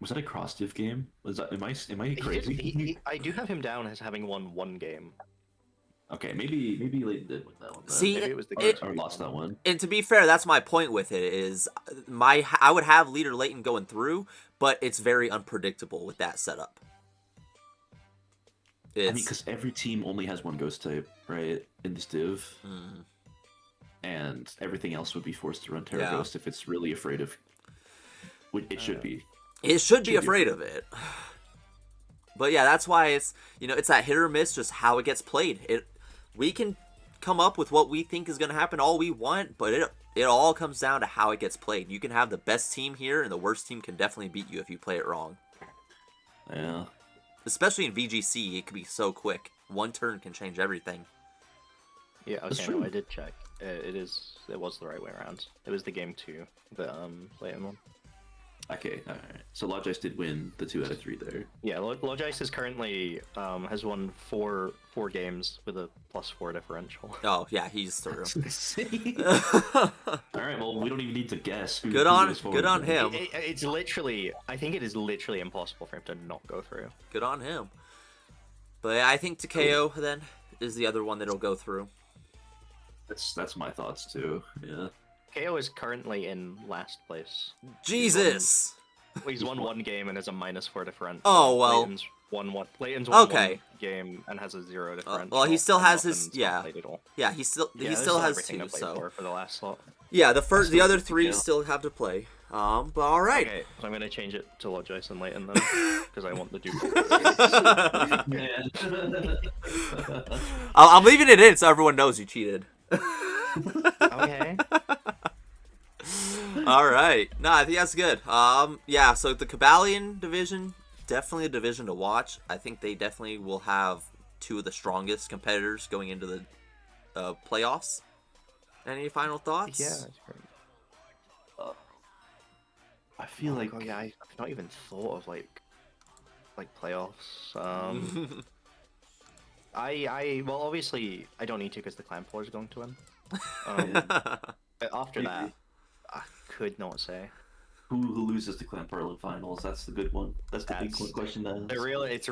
Was that a cross-div game? Am I crazy? I do have him down as having won 1 game. Okay, maybe Layton did win that one. Then. See, Maybe it was the or lost that one. And to be fair, that's my point with it, is I would have Leader Layton going through, but it's very unpredictable with that setup. I mean, because every team only has 1 ghost type, right, in this div. And everything else would be forced to run Terra Yeah. Ghost if it's really afraid of... It should be. It should be afraid of it. But yeah, that's why it's that hit or miss, just how it gets played. We can come up with what we think is going to happen all we want, but it all comes down to how it gets played. You can have the best team here, and the worst team can definitely beat you if you play it wrong. Yeah. Especially in VGC, it can be so quick. 1 turn can change everything. Yeah, That's okay, true. no, I did check. It was the right way around. It was the game 2, the Layton one. Okay, alright. So Logice did win the 2 out of 3 there. Yeah, Logice is currently has won 4 games with a +4 differential. Oh, yeah, he's through. Alright, well, we don't even need to guess. Who Good on him. It's literally, I think it is literally impossible for him to not go through. Good on him. But I think Takeo, then, is the other one that'll go through. That's my thoughts, too. Yeah. KO is currently in last place. Jesus! He's won 1 game and has a -4 differential. Oh, well. Layton's won Okay. 1 game and has a 0 differential. Well, he still and has Nothin's his... not Yeah. played at all. Yeah, he still there's has everything 2, to play so... for the last slot. Yeah, the Still other good to 3 go. still have to play. But alright. Okay, so I'm gonna change it to Logice and Layton then, because I want the dupe. I'm leaving it in so everyone knows you cheated. Okay. Alright. No, I think that's good. Yeah, so the Cobalion Division, definitely a division to watch. I think they definitely will have 2 of the strongest competitors going into the playoffs. Any final thoughts? Yeah, that's great. I feel like... Oh, yeah, I've not even thought of like playoffs. Well, obviously I don't need to because the Clan Poor is going to win. But after that, I could not say. Who loses the Clan Pearl in finals? That's the good one. That's the big question to ask. It's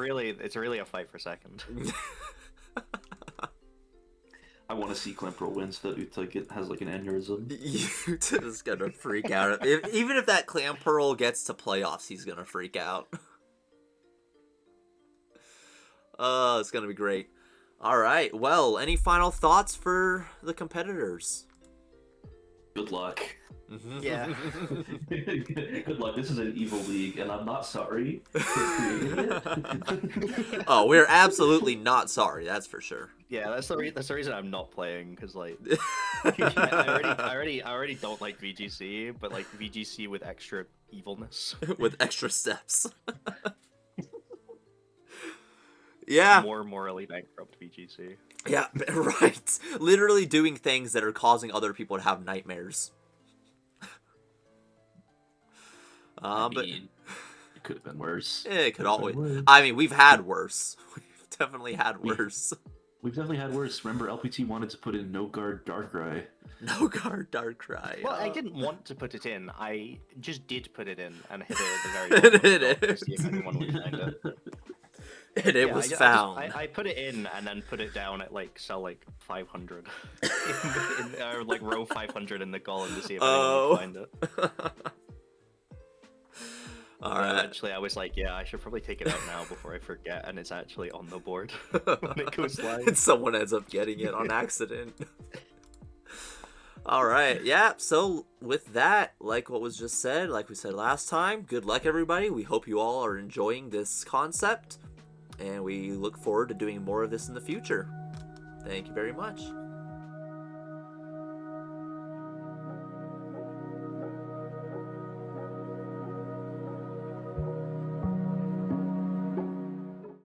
really a fight for second. I want to see Clan Pearl win so that Uta has like an aneurysm. Yuta's gonna freak out. Even if that Clan Pearl gets to playoffs, he's gonna freak out. It's gonna be great. Alright, well, any final thoughts for the competitors? Good luck. Yeah. Good luck. This is an evil league, and I'm not sorry for creating it. Oh, we're absolutely not sorry, that's for sure. Yeah, that's the reason I'm not playing, because like I already don't like VGC, but like VGC with extra evilness. With extra steps. Yeah. More morally bankrupt VGC. Yeah, right. Literally doing things that are causing other people to have nightmares. But it could have been worse. it could always. I mean, we've had worse. We've definitely had worse. We've definitely had worse. Remember, LPT wanted to put in No Guard Darkrai. No Guard Darkrai. Well, I didn't want to put it in. I just did put it in and hit it at the very Hit bottom it. to see if anyone would find it. And it Yeah, was I found. I put it in and then put it down at like sell like 500, or like row 500 in the column to see if anyone would find it. All And then right. eventually, I was like, yeah, I should probably take it out now before I forget, and it's actually on the board when it goes live. And someone ends up getting it on accident. All right, yeah, so with that, like what was just said, like we said last time, good luck everybody. We hope you all are enjoying this concept, and we look forward to doing more of this in the future. Thank you very much.